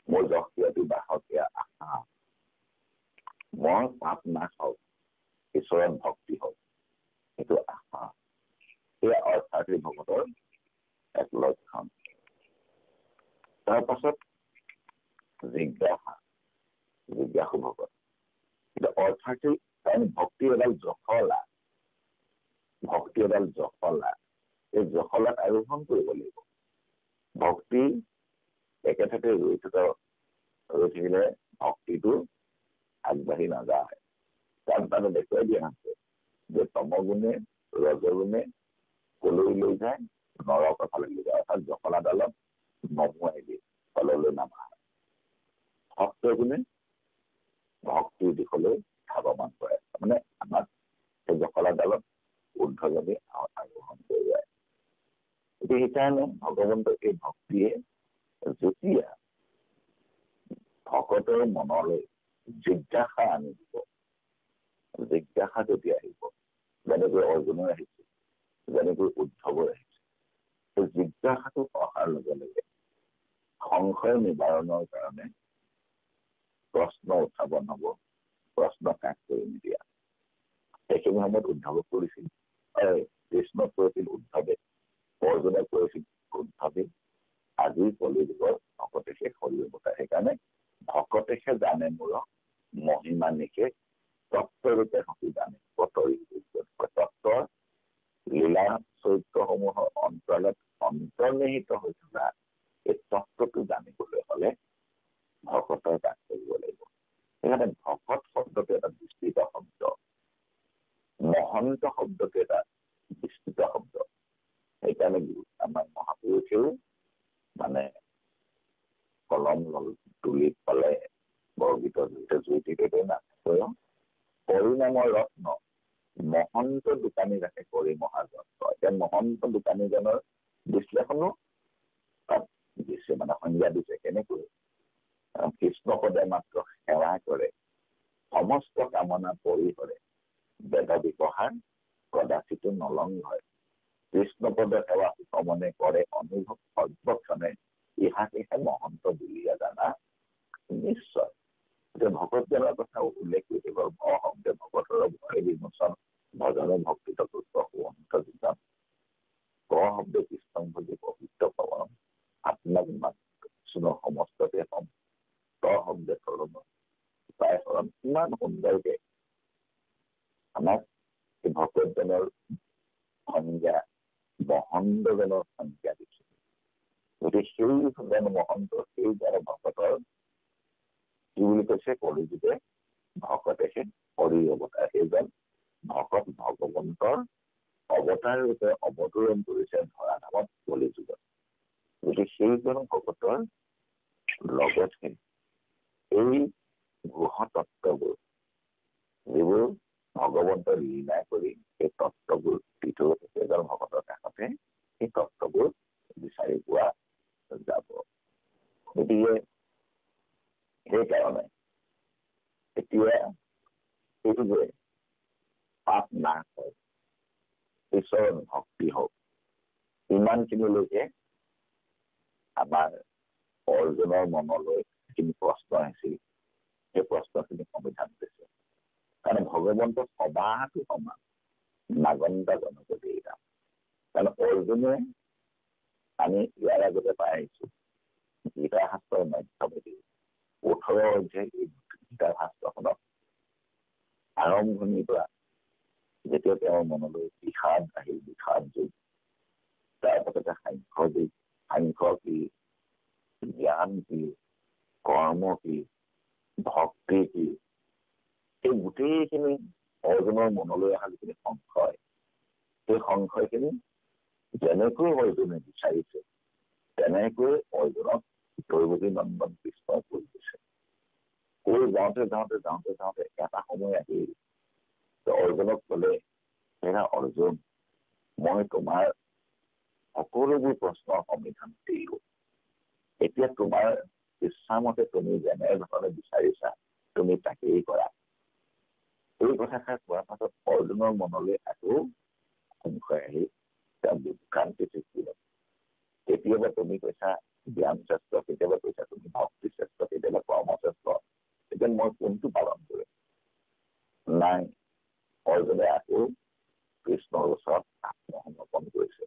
মোৰ যশীয়তী বাসকীয়া আশা, মই পাপ নাশ হওক, ঈশ্বৰৰ ভক্তি হওক, সেইটো আশা। এয়া অৰ্থাৰ্থী ভকতৰ এক লক্ষণ। তাৰ পাছত জিজ্ঞাসু ভকত। এতিয়া অৰ্থাৰ্থী কাৰণ ভক্তি এডাল জখলা, এই জখলাত আৰোহণ কৰিব লাগিব। ভক্তি একেঠাতে ৰৈ থাকিলে ভক্তিটো আগবাঢ়ি নাযায়। কাৰণ তাতে দেখুৱাই দিয়া আছে যে তমগুণে ৰজগুণে কলৈ লৈ যায়, নৰকৰ ফালে লৈ যায়। অৰ্থাৎ জখলাডালত নমুৱাই দিয়ে, তললৈ নামায়। সত্যগুণে ভক্তিৰ দিশলৈ ধাৱমান কৰে, মানে আমাক সেই জখলাডালত ঊৰ্ধ্বগামী আৰোহণ কৰি যায়। এতিয়া সেইকাৰণে ভগৱন্তৰ এই ভক্তিয়ে যেতিয়া ভকতৰ মনলৈ জিজ্ঞাসা আনি দিব, জিজ্ঞাসা যেতিয়া আহিব, যেনেকৈ অৰ্জুনৰ আহিছে, যেনেকৈ উদ্ধৱৰ আহিছে, সেই জিজ্ঞাসাটো অহাৰ লগে লগে সংশয় নিবাৰণৰ কাৰণে প্ৰশ্ন উত্থাপন হ'ব, প্ৰশ্ন কাক কৰি নিদিয়া। সেইখিনি সময়ত উদ্ধৱক কৰিছিল, কৃষ্ণক কৈছিল উদ্ধৱে, অৰ্জুনক কৈছিল উদ্ধৱে, আজিৰ কলিযুগৰ ভকতেহে শৰীৰ বতাই। সেইকাৰণে ভকতেহে জানে মোৰ মহিমা নিশে, তত্ত্বৰূপে সতি জানে তত্ত্বৰ লীলা চৰিত্ৰসমূহৰ অন্তৰালত অন্তৰ্নিহিত হৈ থকা এই তত্ত্বটো জানিবলৈ হলে ভকতৰ কাম কৰিব লাগিব। সেইকাৰণে ভকত শব্দটো এটা বিস্তৃত শব্দ, মহন্ত শব্দটো এটা বিস্তৃত শব্দ। সেইকাৰণে আমাৰ মহাপুৰুষেও মানে কলম তুলি পালে বৰগীতৰ জুইটিতে নাথাকে, পৰিণামৰ ৰত্ন মহন্ত দোকানী ৰাখে কৰি মহাযত্ন। এতিয়া মহন্ত দোকানীজনৰ বিশ্লেষণো তাত দিছে, মানে সংজ্ঞা দিছে। কেনেকৈ কৃষ্ণপদে মাত্ৰ সেৱা কৰে, সমস্ত কামনা পৰিহৰে, বেদ ব্যৱহাৰ কদাচিতো নলংঘ হয়। কৃষ্ণপদ সেৱা সুকমনে কৰে অনুভৱ সৰ্বক্ষণে, ইহাকেহে মহন্ত বুলিয়া জানা নিশ্চয়। এতিয়া ভকতজনৰ কথা উল্লেখ কৰি থাকিব। শব্দে ভকতৰ ভয় বিমোচন, ভজনৰ ভক্তি তত্ত্ব সুৱন্ত যোগান। শব্দে কৃষ্ণ ভজি পবিত্ৰ পৱন, আত্মাভিমান সমস্ততে হম। শব্দে চৰণ প্ৰায় চৰণ। ইমান সুন্দৰকে আমাক এই ভকতজনৰ সংজ্ঞা, মহন্তজনৰ সংজ্ঞা দিছে। গতিকে সেইজন মহন্ত, সেইজন ভকতৰ কি বুলি কৈছে, কলিযুগে ভকতেহে শৰীৰ অৱতাৰ। সেইজন ভকত ভগৱন্তৰ অৱতাৰ ৰূপে অৱতৰণ কৰিছে ধৰা ধামত কলিযুগত। গতিকে সেইজন ভকতৰ লগতহে এই গুহ তত্ত্ববোৰ, যিবোৰ ভগৱন্তৰ লীলা কৰি এই তত্ত্ববোৰ দি থৈ সেইজন ভকতৰ কাষতে সেই তত্ত্ববোৰ বিচাৰি পোৱা যাব। গতিকে সেইকাৰণে এতিয়া এইটো যে পাপ নাশ হয়, ঈশ্বৰৰ ভক্তি হওক, ইমানখিনিলৈকে আমাৰ অৰ্জুনৰ মনলৈ যিখিনি প্ৰশ্ন আহিছিল, সেই প্ৰশ্নখিনি সমাধান দিছে। কাৰণ ভগৱন্ত সবাহটো সমান, নাগন্তা জনপতি ৰাম। কাৰণ অৰ্জুনে আমি ইয়াৰ আগতে পাই আহিছো গীতা শাস্ত্ৰৰ মাধ্যমেদি 18 অধ্যায় গীতা শাস্ত্ৰখনক আৰম্ভণিৰ পৰা যেতিয়া তেওঁৰ মনলৈ বিষাদ আহিল, বিষাদ যুগ, তাৰপাছতে সাংখ্য যুগ, সাংখ্য কি, জ্ঞান কি, কৰ্ম কি, ভক্তি কি, এই গোটেইখিনি অৰ্জুনৰ মনলৈ অহা যিখিনি সংশয়, সেই সংশয়খিনি যেনেকৈ অৰ্জুনে বিচাৰিছে তেনেকৈ অৰ্জুনক দৈৱকী নন্দন কৃষ্ণই কৈ দিছে। কৈ যাওঁতে যাওঁতে যাওঁতে যাওঁতে এটা সময় আহিল অৰ্জুনক কলে, হেৰা অৰ্জুন, মই তোমাৰ সকলোবোৰ প্ৰশ্নৰ সমাধান দিলো। এতিয়া তোমাৰ ইচ্ছামতে তুমি যেনেধৰণে বিচাৰিছা তুমি তাকেই কৰা। এই কথাষাৰ কোৱাৰ পাছত অৰ্জুনৰ মনলৈ আকৌ সংশয় আহি তেওঁ বিভ্ৰান্তি সৃষ্টি হ'ল। কেতিয়াবা তুমি কৈছা জ্ঞান শ্ৰেষ্ঠ, কেতিয়াবা কৈছা তুমি ভক্তি শ্ৰেষ্ঠ, কেতিয়াবা কৰ্ম শ্ৰেষ্ঠ, এতিয়া মই কোনটো পালন কৰিম? নাই, অৰ্জুনে আকৌ কৃষ্ণৰ ওচৰত আত্মসমৰ্পণ কৰিছে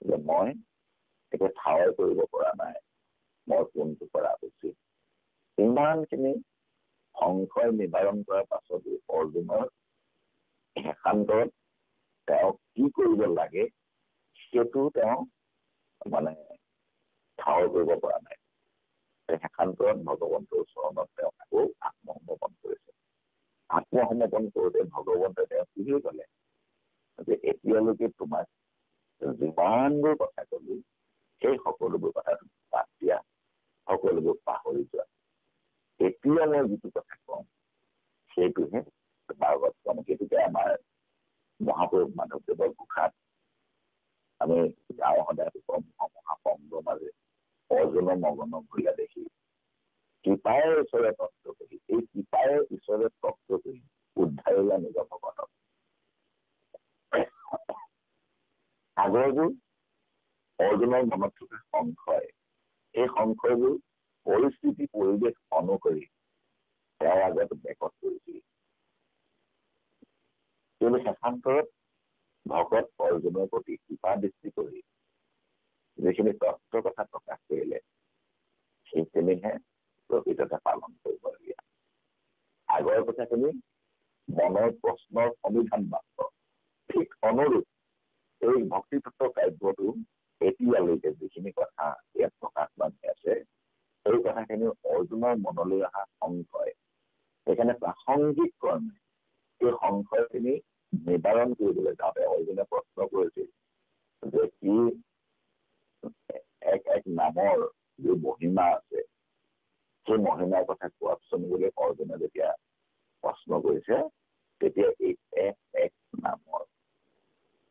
যে মই এতিয়া ঠাৱৰ কৰিব পৰা নাই, মই কোনটো কৰা উচিত। ইমানখিনি সংশয় নিবাৰণ কৰাৰ পাছতো অৰ্জুনৰ শেষান্তৰত তেওঁ কি কৰিব লাগে সেইটো তেওঁ মানে ঠাৱৰ কৰিব পৰা নাই। শেষান্তৰত ভগৱন্তৰ চৰণত তেওঁ আকৌ আত্মসমৰ্পণ কৰিছে। আত্মসমৰ্পণ কৰোঁতে ভগৱন্তে তেওঁ কি কলে যে এতিয়ালৈকে তোমাক যিমানবোৰ কথা কলো সেই সকলোবোৰ কথা বাদ দিয়া, সকলোবোৰ পাহৰি যোৱা। এতিয়া মই যিটো কথা কম সেইটোহে তোমাৰ আগত কম। সেইটোকে আমাৰ মহাপুৰুষ মাধৱদেৱৰ ঘোষাত আমি গাঁও সদায় মহাপংগৰ মাজে অৰ্জুনৰ মগন ভূঞা দেখি কৃপাৰে ঈশ্বৰে তত্ত্ব কৰি, এই কৃপাৰে ঈশ্বৰে তত্ত্ব কৰি উদ্ধাৰিলা নিজৰ ভকতক। আগৰবোৰ অৰ্জুনৰ মনত থকা সংশয়, এই সংশয়বোৰ পৰিস্থিতি পৰিৱেশ অনুসৰি তেওঁৰ আগত বেকত কৰিছিল। কিন্তু শেষান্তৰত ভকত অৰ্জুনৰ প্ৰতি কৃপা দৃষ্টি কৰি যিখিনি তত্ত্বৰ কথা প্ৰকাশ কৰিলে সেইখিনিহে প্ৰকৃততে পালন কৰিবলগীয়া। আগৰ কথাখিনি মনৰ প্ৰশ্নৰ সমিধান মাত্ৰ। ঠিক অনুৰূপ এই ভক্তিতত্ত্ব কাব্যটো এতিয়ালৈকে যিখিনি কথা ইয়াত প্ৰকাশ পাই আছে সেই কথাখিনি অৰ্জুনৰ মনলৈ অহা সংশয়, সেইকাৰণে প্ৰাসংগিক কৰ্মে এই সংশয়খিনি নিবাৰণ কৰিবলৈ যাওঁতে অৰ্জুনে প্ৰশ্ন কৰিছিল যে কি এক নামৰ যি মহিমা আছে সেই মহিমাৰ কথা কোৱাচোন বুলি অৰ্জুনে যেতিয়া প্ৰশ্ন কৰিছে তেতিয়া এই এক নামৰ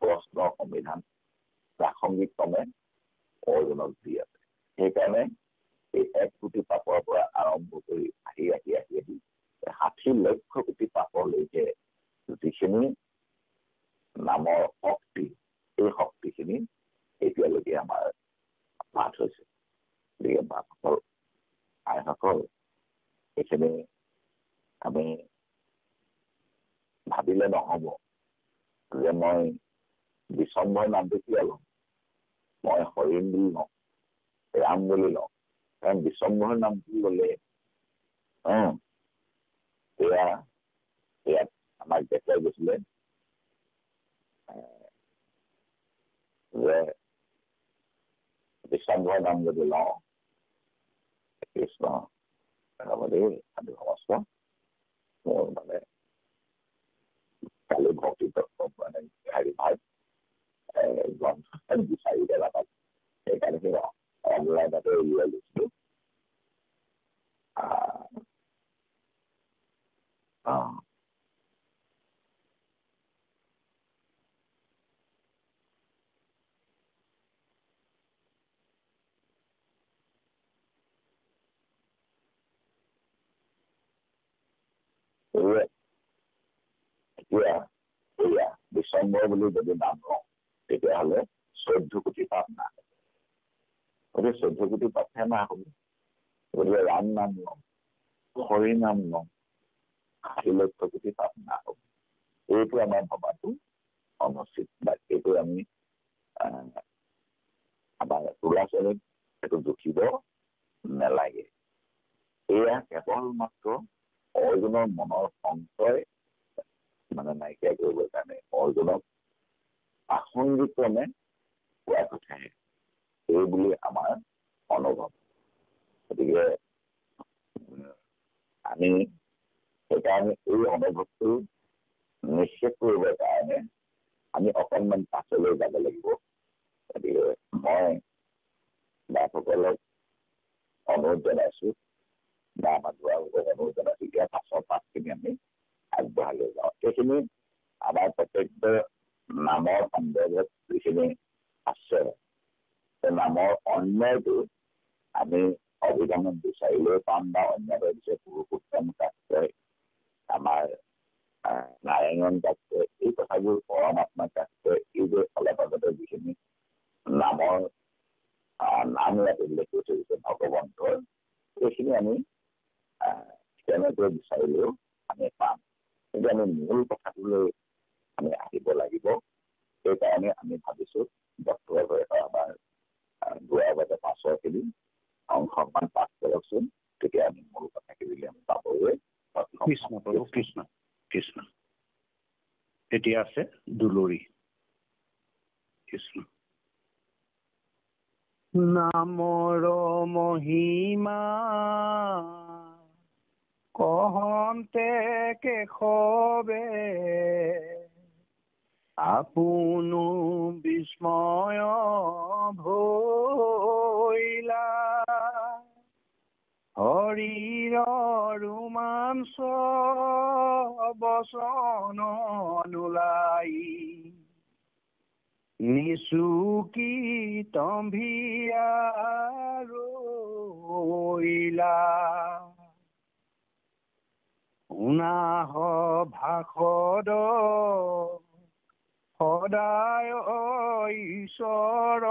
প্ৰশ্নৰ সমিধান প্ৰাসংগিক ক্ৰমে অৰ্জুনক দি আছে। সেইকাৰণে এই 1 কোটি পাপৰ পৰা আৰম্ভ কৰি আহি 60 লক্ষ কোটি পাপলৈকে যিখিনি নামৰ শক্তি, এই শক্তিখিনি এতিয়ালৈকে আমাৰ পাঠ হৈছে। গতিকে বাপসকল আইসকল এইখিনি আমি ভাবিলে নহব যে মই বিশ্বম্ভৰ নামটো কিয় লওঁ, মই হৰিণ বুলি লওঁ, ৰাম বুলি লওঁ। কাৰণ বিশ্বম্ভৰ নামটো ললে ইয়াত আমাক দেখুৱাই গৈছিলে যে বিশ্বম্ভৰ নাম যদি লওঁ কৃষ্ণ সাধু সমস্ত মোৰ মানে কালি ভক্তি তত্ত্ব মানে ভাগ গ্ৰন্থ বিচাৰি দেলা তাত সেইকাৰণে সেই অনলাইন তাতে উলিয়াই লৈছিলো। এতিয়া এয়া বিশ্বম্বৰ বুলি যদি নাম লওঁ তেতিয়াহ'লে 14 কোটি পাপ নাশ হ'ব। গতিকে 14 কোটি পাপহে নাশ হ'ব। গতিকে ৰাম নাম লওঁ, হৰি নাম লওঁ, 60 লক্ষ কোটি পাপ নাশ হ'ব। এইটো আমাৰ ভবাটো অনুচিত বা এইটো আমি আমাৰ ল'ৰা ছোৱালীক সেইটো জুখিব নালাগে। এয়া কেৱল মাত্ৰ অৰ্জুনৰ মনৰ সংশয় মানে নাইকিয়া কৰিবৰ কাৰণে অৰ্জুনক আসংগিক্ৰমে কোৱা কথাহে এই বুলি আমাৰ অনুভৱ। গতিকে আমি সেইকাৰণে এই অনুভৱটো নিশ্চিত কৰিবৰ কাৰণে আমি অকণমান পাছলৈ যাব লাগিব। গতিকে মই বাপসকলক অনুৰোধ জনাইছোঁ বা আমাৰ দুৱাসকলক অনুৰোধ জনাইছোঁ এতিয়া পাছৰ পাঠখিনি আমি আগবঢ়াই লৈ যাওঁ। সেইখিনি আমাৰ প্ৰত্যেকটো নামৰ সন্দৰ্ভত যিখিনি আছে সেই নামৰ অন্যয়টো আমি অভিধানত বিচাৰিলৈ পাম বা অন্যটো দিছে পুৰুষোত্তম কাত্ৰই আমাৰ নাৰায়ণ কাত্ৰই এই কথাবোৰ পৰমাত্মা কাত্ৰই এইবোৰ অলপ আগতে যিখিনি নামৰ নাম ইয়াত উল্লেখ কৰি থৈছে ভগৱন্তৰ এইখিনি আমি তেনেকৈ বিচাৰিলেও আমি পাম। কিন্তু আমি মূল কথাটোলৈ আমি আহিব লাগিব। সেইকাৰণে আমি ভাবিছোঁ ডক্টৰৰ আমাৰ গোৱাৰ বাবে পাছৰখিনি অংশমান পাঠ কৰকচোন, তেতিয়া আমি মূল কথাখিনি আমি পাবলৈ কৃষ্ণ প্ৰভু কৃষ্ণ কৃষ্ণ। এতিয়া আছে দুলৰি কৃষ্ণ। নামৰ মহিমা কহন্তে কেশৱে আপোনো বিস্ময় ভৈলা হৰিৰ ৰোমাঞ্চ বচন নোলাই নিচুকি তম্ভিয়া ৰৈলা উনাহ ভাষদ সদায় ঈশ্বৰ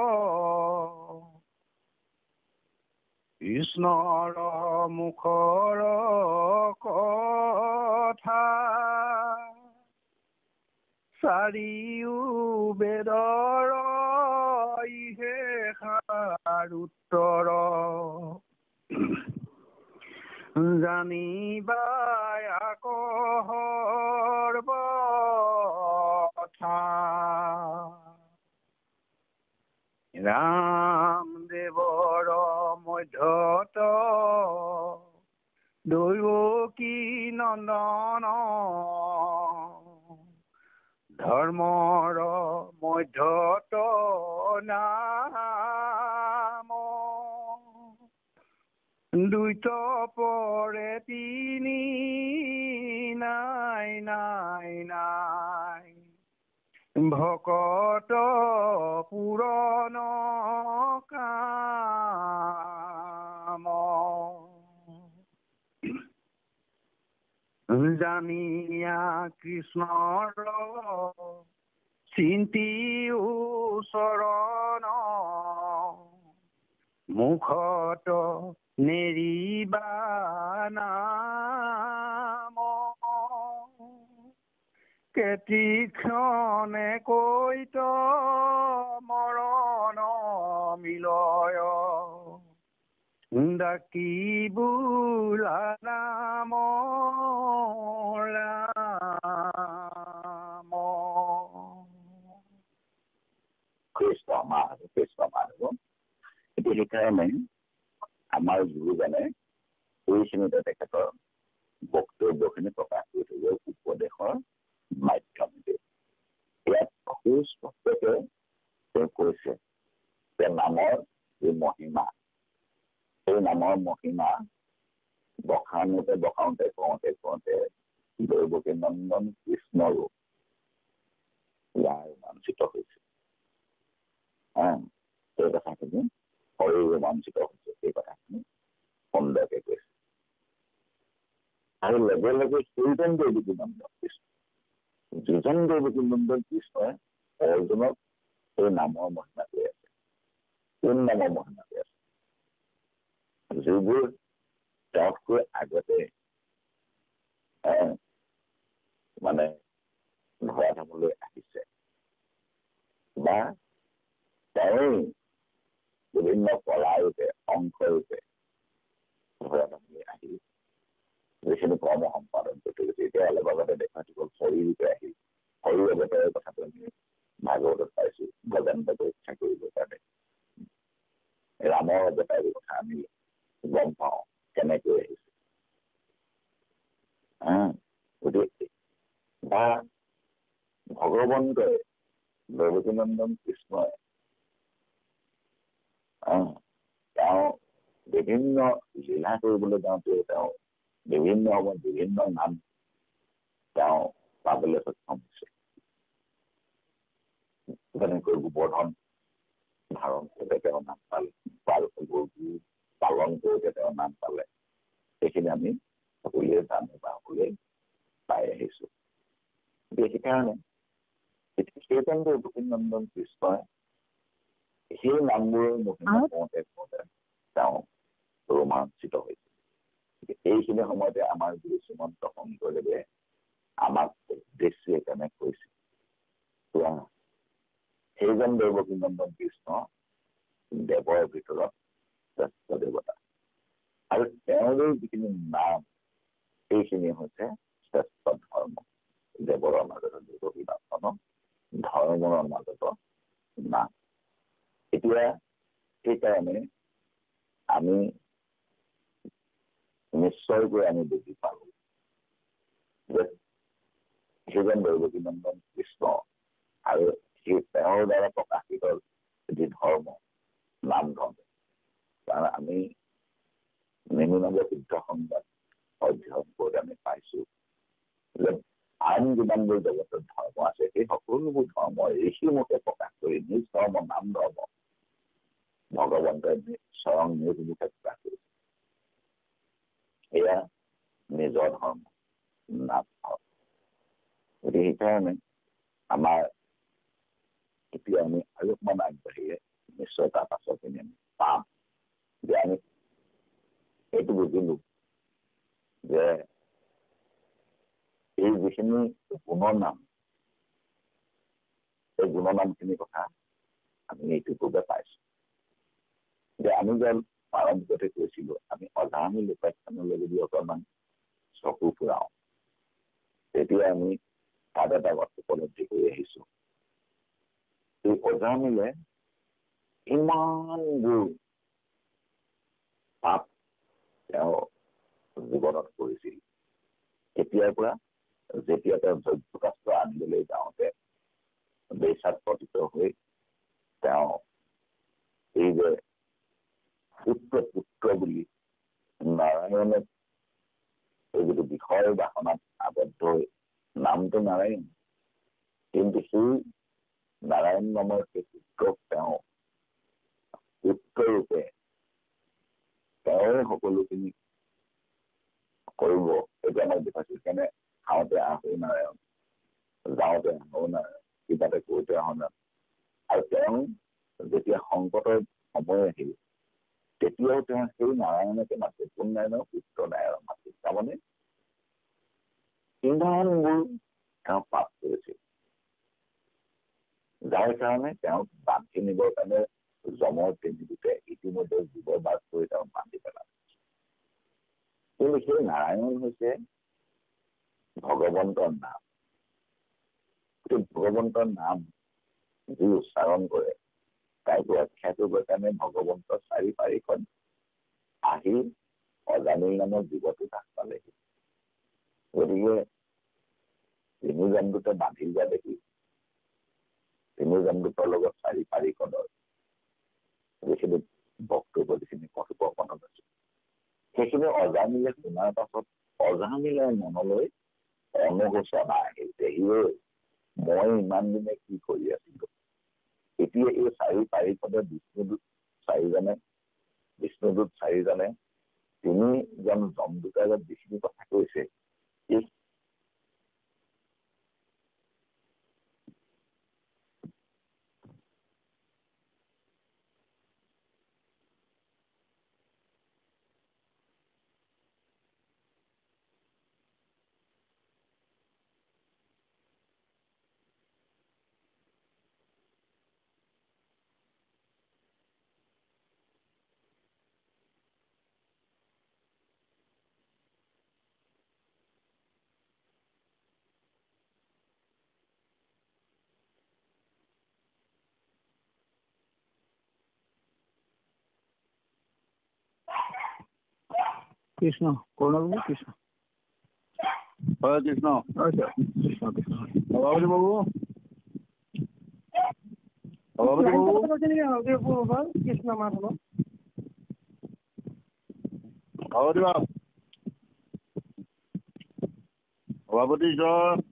কৃষ্ণৰ মুখৰ কথা চাৰিও বেদৰ ইহে সাৰ উত্তৰ জানিবা আকহৰ কথা ৰামদেৱৰ মধ্যত দৈৱকী নন্দন ধৰ্মৰ মধ্যত নাম দ্বৈত পৰে তিনি নাই নাই নাই ভকত পুৰণ কাম জানিয়া কৃষ্ণৰ চিন্তি চৰণ মুখত নেৰিবা নাম কেতিক্ষণে কৈত মৰণ মিলয় ডাকি বোলা নাম ৰাম। কৃষ্ণ মাধৱ কৃষ্ণ মাধৱ। এইটো সেইকাৰণে আমাৰ গুৰুজনে এইখিনিতে তেখেতৰ বক্তব্যখিনি প্ৰকাশ কৰি থৈ উপদেশৰ মাধ্যমেদি ইয়াত সুস্পষ্টকে তেওঁ কৈছে যে নামৰ যি মহিমা সেই নামৰ মহিমা বখাওঁতে কওঁতে দৈৱকী নন্দন কৃষ্ণৰো ইয়াৰ ৰোমাঞ্চিত হৈছে। সেই কথাখিনি হৰি ৰোমাঞ্চিত হৈছে, সেই কথাখিনি সুন্দৰকে কৈছে। আৰু লগে লগে সেইজন দৈৱকী নন্দন কৃষ্ণ যিজন দৈৱকী নন্দন কৃষ্ণই অৰ্জুনক সেই নামৰ মহিমা কৈ আছে। কোন নামৰ মহিমা কৈ আছে? যিবোৰ তেওঁতকৈ আগতে মানে ধৰা ধামলৈ আহিছে বা তেওঁ বিভিন্ন কলাৰূপে অংশৰূপে ধৰা ধামলৈ আহি যিখিনি কৰ্ম সম্পাদন শৰীৰৰূপে আহিল। শৰীৰ অৱতাৰৰ কথাটো আমি ভাগৱতত পাইছোঁ, গজেন্দ্ৰ পৰীক্ষা কৰিবৰ কাৰণে। ৰামৰ অৱতাৰৰ কথা আমি গম পাওঁ কেনেকৈ আহিছে। গতিকে বা ভগৱন্তই দেৱকীনন্দন কৃষ্ণই তেওঁ বিভিন্ন লীলা কৰিবলৈ যাওঁতে তেওঁ বিভিন্ন সময়ত বিভিন্ন নাম তেওঁ পাবলৈ সক্ষম হৈছে। যেনেকৈ গোবৰ্ধন ধাৰণ কৰোঁতে তেওঁ নাম পালে, পালন কৰোঁতে তেওঁ নাম পালে, সেইখিনি আমি সকলোৱে জানো বা সকলোৱে পাই আহিছোঁ। সেইকাৰণে সেইকাৰণে দেৱকীনন্দন কৃষ্ণই সেই নামবোৰৰ মহিমা কওঁতে কওঁতে তেওঁ ৰোমাঞ্চিত হৈছিল। এইখিনি সময়তে আমাৰ গুৰু শ্ৰীমন্ত শংকৰদেৱে আমাক উদ্দেশ্যে কেনে কৈছিল, সেইজন দেৱকীনন্দন কৃষ্ণ দেৱৰ ভিতৰত শ্ৰেষ্ঠ দেৱতা, আৰু তেওঁৰ যিখিনি নাম সেইখিনি হৈছে শ্ৰেষ্ঠ ধৰ্ম। দেৱৰ মাজত দেৱকীনন্দন ধৰ্মৰ মাজত নাম। এতিয়া সেইকাৰণে আমি নিশ্চয়কৈ আমি বুজি পালোঁ যে সেইজন দেৱকীনন্দন কৃষ্ণ আৰু সেই তেওঁৰ দ্বাৰা প্ৰকাশিত যি ধৰ্ম, নাম ধৰ্ম, কাৰণ আমি নেমিনগৰ শুদ্ধ সংবাদ অধ্যয়ন কৰোঁতে আমি পাইছোঁ যে আন যিমানবোৰ জগতৰ ধৰ্ম আছে সেই সকলোবোৰ ধৰ্ম ঋষিমতে প্ৰকাশ কৰি নিজ ধৰ্ম, নাম ধৰ্ম ভগৱন্তই স্বয়ং নিজ মুখে প্ৰকাশ কৰিছে। এয়া নিজৰ ধৰ্ম, নাম ধৰ্ম। গতিকে সেইকাৰণে আমাৰ এতিয়া আমি আৰু অকমান আগবাঢ়িলে নিশ্চয় তাৰ পাছৰখিনি আমি পাম যে আমি এইটো বুজিলো যে এই যিখিনি গুণৰ নাম, এই গুণৰ নামখিনিৰ কথা আমি এইটো পূৰ্বে পাইছোঁ যে আমি যেন প্ৰাৰম্ভিকতে কৈছিলো, আমি অজামিল উপাখ্যানলৈ যদি অকণমান চকু ফুৰাওঁ তেতিয়া আমি তাত এটা কথা উপলব্ধি কৰি আহিছোঁ। এই অজামিলে ইমানবোৰ পাপ তেওঁ জীৱনত কৰিছিল। কেতিয়াৰ পৰা? যেতিয়া তেওঁ যজ্ঞকাষ্ঠ আনিবলৈ যাওঁতে বেচাত পতিত হৈ তেওঁ এই যে পুত্ৰ বুলি নাৰায়ণে এই যিটো বিষয় বাসনাত আবদ্ধ হৈ, নামটো নাৰায়ণ, কিন্তু সেই নাৰায়ণ নামৰ সেই পুত্ৰক তেওঁ পুত্ৰৰূপে তেওঁৱে সকলোখিনি কৰিব। এইটো আমাক দেখাইছিল। সেইকাৰণে খাওঁতে আহো নাৰায়ণ, যাওঁতে আহো নাৰায়ণ, কিবাতে কৰোঁতে আহো নাৰায়ণ। আৰু তেওঁ যেতিয়া সংকটৰ সময় আহিল তেতিয়াও তেওঁ সেই নাৰায়ণকে মাতিছিল, কোন নাৰায়ণৰ? পুত্ৰ নাৰায়ণ মাতিছিল। তাৰমানে ইমানবোৰ তেওঁ পাপ কৰিছিল, যাৰ কাৰণে তেওঁক বান্ধি নিবৰ কাৰণে যমৰ তিনিদূতে ইতিমধ্যে জীৱ বাস কৰি তেওঁক বান্ধি পেলালে। কিন্তু সেই নাৰায়ণ হৈছে ভগৱন্তৰ নাম। ভগৱন্তৰ নাম যি উচ্চাৰণ কৰে তাইক ৰক্ষা কৰিবৰ কাৰণে ভগৱন্তৰ 4 পাৰিখন আহি অজামিল নামৰ জীৱটো কাষ পালেহি। গতিকে তিনি জন্তুতে বান্ধি যোৱা দেখি তিনি জন্তুৰ লগত 4 পাৰিখনৰ যিখিনি বক্তব্য, যিখিনি কথোপকথন আছে সেইখিনি অজামিলে শুনাৰ পাছত অজামিলৰ মনলৈ অনুশোচনা আহিল যে মই ইমান দিনে কি কৰি আছিলো। এতিয়া এই 4 পাৰিখনে বিষ্ণুদূত 4জনে তিনিজন যমদূতৰ যিখিনি কথা কৈছে, এই কৃষ্ণ কৰুণাগুৰু কৃষ্ণ হয় কৃষ্ণ কৃষ্ণ কৃষ্ণ সভাপতি বাবু সভাপতি বাবু কৃষ্ণ মাধৱ সভাপতি বাবু সভাপতি ঈশ্বৰ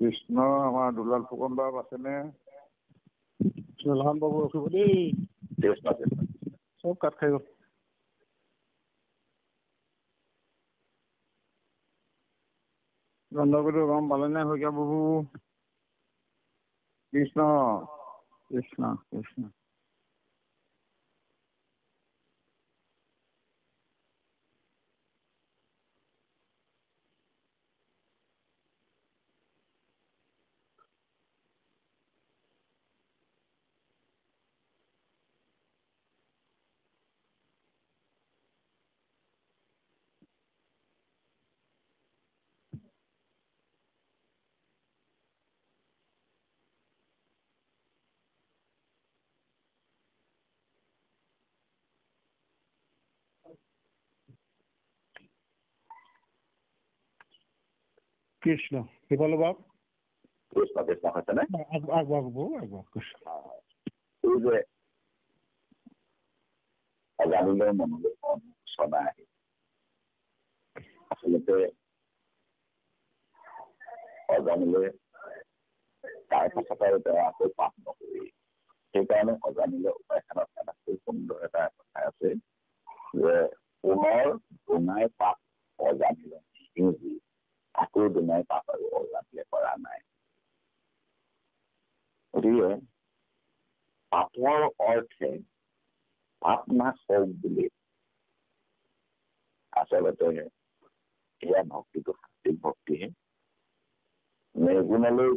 কৃষ্ণ আমাৰ দুলাল ফুকন বাব আছেনে লাহন বাবু ৰখিব দেই কৃষ্ণ কৃষ্ণ চব কাট খাই গ'ল গন্ধগোধ গম পালেনে শইকীয়া বাবু কৃষ্ণ কৃষ্ণ কৃষ্ণ কৃষ্ণ সিফালে বাপ কৃষ্ণ কৃষ্ণ হৈছেনে আগবাগ বাবু আগবাগ কৃষ্ণ এই যে অজানিলে মনলৈ চনা আহে আচলতে অজানিলে তাৰ পাছত আৰু তেওঁ আকৌ পাপ নকৰি সেইকাৰণে অজানিলে উপাখ্যানত এটা খুব সুন্দৰ এটা কথা আছে যে পুনৰ দুনাই পাপ অজানিলে নিসিংহি আকৌ দুনাই পাপ আৰু অজানিলে কৰা নাই গতিকে পাপৰ অৰ্থে পাপ নাশ হওক বুলি আচলতে এয়া ভক্তিটো সাত্বিক ভক্তিহে নিৰ্গুণলৈ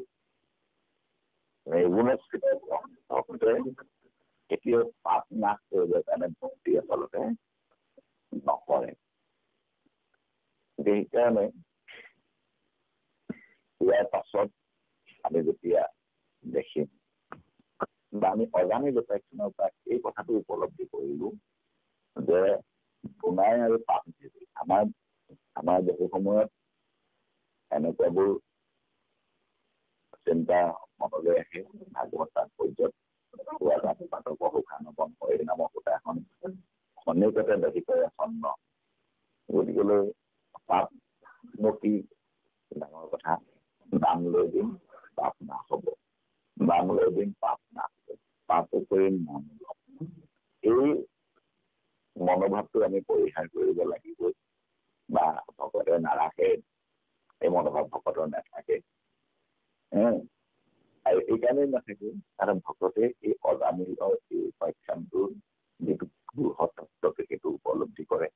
ভক্তে কেতিয়াও পাপ নাশ কৰিবৰ কাৰণে ভক্তি আচলতে নকৰে সেইকাৰণে ইয়াৰ পাছত আমি যেতিয়া দেখিম বা আমি অজানি লোকাক্ষণৰ পৰা এই কথাটো উপলব্ধি কৰিলো যে গুণাই আৰু পাপ আমাৰ বহু সময়ত এনেকুৱাবোৰ চিন্তা মনলৈ আহে ভাগৱত তাৎপৰ্যত এই নামৰ সূতা এখন খনিকতে দেখি কৰে চন্ন গতিকেলৈ পাপনো কি ডাঙৰ কথা দাম লৈ দিম পাপ নাশ হ'ব দাম লৈ দিম পাপ নাশ হ'ব পাপো কৰিম নাম ল'ম এই মনোভাৱটো আমি পৰিহাৰ কৰিব লাগিবই বা ভকতে নাৰাখে এই মনোভাৱ ভকতৰ নাথাকে আৰু এইকাৰণেই নাথাকে কাৰণ ভকতে এই অজানিলৰ এই উপাখ্যানটোৰ যিটো বৃহৎ তত্ত্বকে সেইটো উপলব্ধি কৰে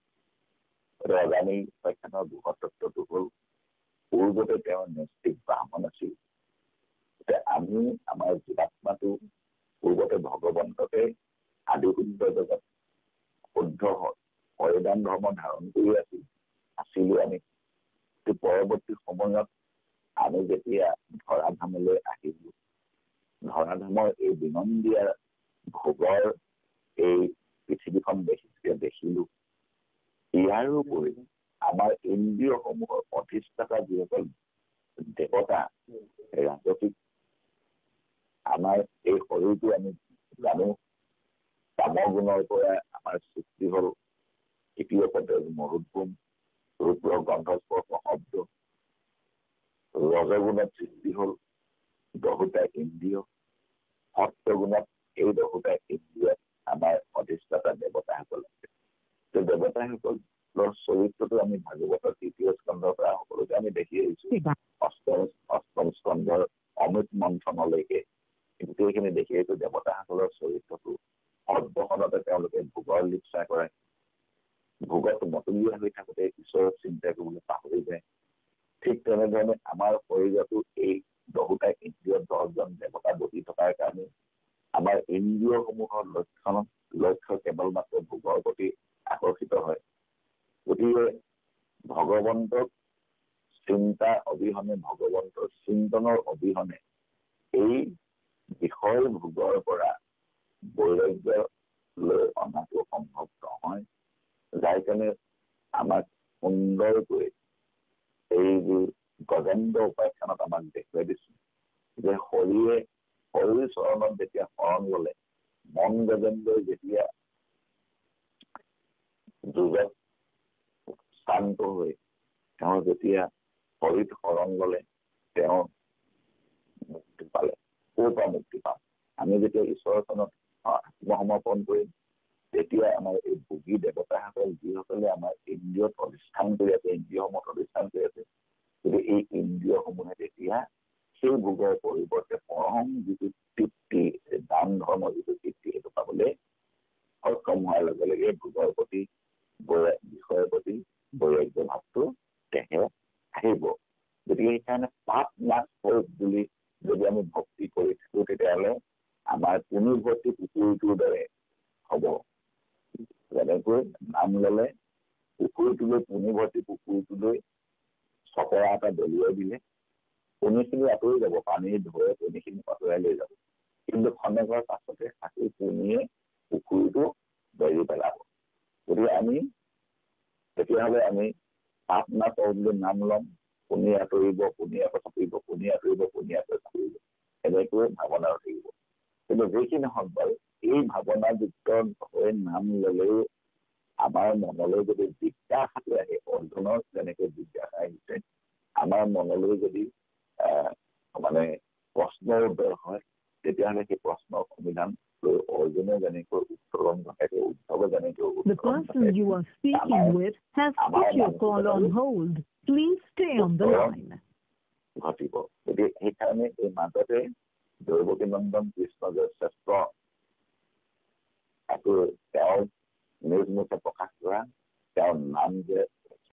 অজানি উপাখ্যানৰ বৃহৎ তত্ত্বটো হ'ল পূৰ্বতে তেওঁৰ নৈষ্ঠিক ব্ৰাহ্মণ আছিল এতিয়া আমি আমাৰ জীৱাত্মাটো পূৰ্বতে ভগৱন্ততে আদি শুদ্ধ জগত শুদ্ধ পৰিধান ধৰ্ম ধাৰণ কৰি আছিলো আমি পৰৱৰ্তী সময়ত আমি যেতিয়া ধৰাধামলৈ আহিলো ধৰাধামৰ এই বিনন্দীয়া ভোগৰ এই পৃথিৱীখন দেখিলো ইয়াৰোপৰি আমাৰ ইন্দ্ৰিয়সমূহৰ অধিষ্ঠাতা যিসকল দেৱতা ৰাজসিক আমাৰ এই শৰীৰটো আমি জানো কামৰ গুণৰ পৰা আমাৰ সৃষ্টি হ'ল তৃতীয় পদৰ মৰুদ্ভূম ৰূপৰ গন্ধস্পৰ্শ শব্দ ৰজগুণত সৃষ্টি হ'ল দহোটা ইন্দ্ৰিয় সত্যগুণত এই দহোটা ইন্দ্ৰিয়ত আমাৰ অধিষ্ঠাতা দেৱতাসকল আছে দেৱতাসকলৰ চৰিত্ৰটো আমি ভাগৱতৰ তৃতীয় স্কন্ধৰ পৰা সকলোতে আমি দেখি আহিছো অমৃত মন্থনলৈকে গোটেইখিনি দেখি এইটো দেৱতাসকলৰ চৰিত্ৰটো সৰ্বখনতে তেওঁলোকে ভোগৰ লিপ্সা কৰে। ভোগত মতলীয়া হৈ থাকোঁতে ঈশ্বৰক চিন্তা কৰিবলৈ পাহৰি যায়। ঠিক তেনেধৰণে আমাৰ শৰীৰতো এই 10টা ইন্দ্ৰিয় 10জন দেৱতা বহি থকাৰ কাৰণে আমাৰ ইন্দ্ৰিয়সমূহৰ লক্ষ্য কেৱল মাত্ৰ ভোগৰ প্ৰতি আকৰ্ষিত হয়। গতিকে ভগৱন্তক চিন্তা অবিহনে, ভগৱন্তৰ চিন্তনৰ অবিহনে এই বিষয় ভোগৰ পৰা বৈৰাগ্যলৈ অনাটো সম্ভৱ নহয়। যাৰ কাৰণে আমাক সুন্দৰকৈ এইবোৰ গজেন্দ্ৰ উপাখ্যানত আমাক দেখুৱাই দিছে যে শৰীৰ চৰণত যেতিয়া শৰণ ল'লে, মন গজেন্দ্ৰই যেতিয়া যুগত শান্ত হৈ তেওঁ যেতিয়া শৰীৰত শৰণ ল'লে, তেওঁ মুক্তি পালে। ক'ৰ পৰা মুক্তি পাম? আমি যেতিয়া ঈশ্বৰৰ চৰণত আত্মসমৰ্পণ কৰিম, তেতিয়া আমাৰ এই ভোগী দেৱতাসকল যিসকলে আমাৰ ইন্দ্ৰিয়ত অধিষ্ঠান কৰি আছে, ইন্দ্ৰিয়সমূহত অধিষ্ঠান কৰি আছে, গতিকে এই ইন্দ্ৰিয়সমূহে তেতিয়া সেই ভোগৰ পৰিৱৰ্তে পৰম যিটো তৃপ্তি, দান ধৰ্মৰ যিটো তৃপ্তি, সেইটো পাবলৈ সক্ষম হোৱাৰ লগে লগে ভোগৰ প্ৰতি বিষয়ৰ প্ৰতি বৈৰাগ্য ভাৱটো দেহে আহিব। গতিকে সেইকাৰণে পাপ নাশ হওক বুলি যদি আমি ভক্তি কৰি থাকো, তেতিয়াহ'লে আমাৰ পুনৰ্ভক্তি পুখুৰীটোৰ দৰে হ'ব। যেনেকৈ নাম ল'লে পুখুৰীটোলৈ পুনৰ্ভক্তি পুখুৰীটোলৈ চকৰা এটা দলিয়াই দিলে পানীখিনি আঁতৰি যাব, পানীৰ ঢৌৱে পানীখিনি আঁতৰাই লৈ যাব। কিন্তু খনেকৰ পাছতে সাঁতুৰি পুনিয়ে পুখুৰীটো দৰি পেলাব। গতিকে তেতিয়াহ'লে আমি পাপ নাশ বুলি নাম ল'ম, পুনি আঁতৰিব, পুনি আকৌ চাপিব, পুনি আঁতৰিব, পুনি আকৌ চাপিব, এনেকৈ ভাৱনা থাকিব। কিন্তু যিখিনি হওক বাৰু, এই ভাৱনাযুক্ত হৈ নাম ল'লেও আমাৰ মনলৈ যদি জিজ্ঞাসাটো আহে, অৰ্জুনৰ যেনেকৈ জিজ্ঞাসা আহিছে, আমাৰ মনলৈ যদি প্ৰশ্নৰ উদয় হয়, তেতিয়াহ'লে সেই প্ৰশ্নৰ সমাধান লৈ অৰ্জুনে যেনেকৈ উত্তৰণ ঘটাইছে, উদ্ধৱে যেনেকৈ The person you are speaking with has put your call on hold. Please stay on the line. ঘটিব। গতিকে সেইকাৰণে এই মাজতে দৈৱকী নন্দন কৃষ্ণ যে শ্ৰেষ্ঠ তেওঁৰ নিজ মুখে প্ৰকাশ কৰা তেওঁৰ নাম যে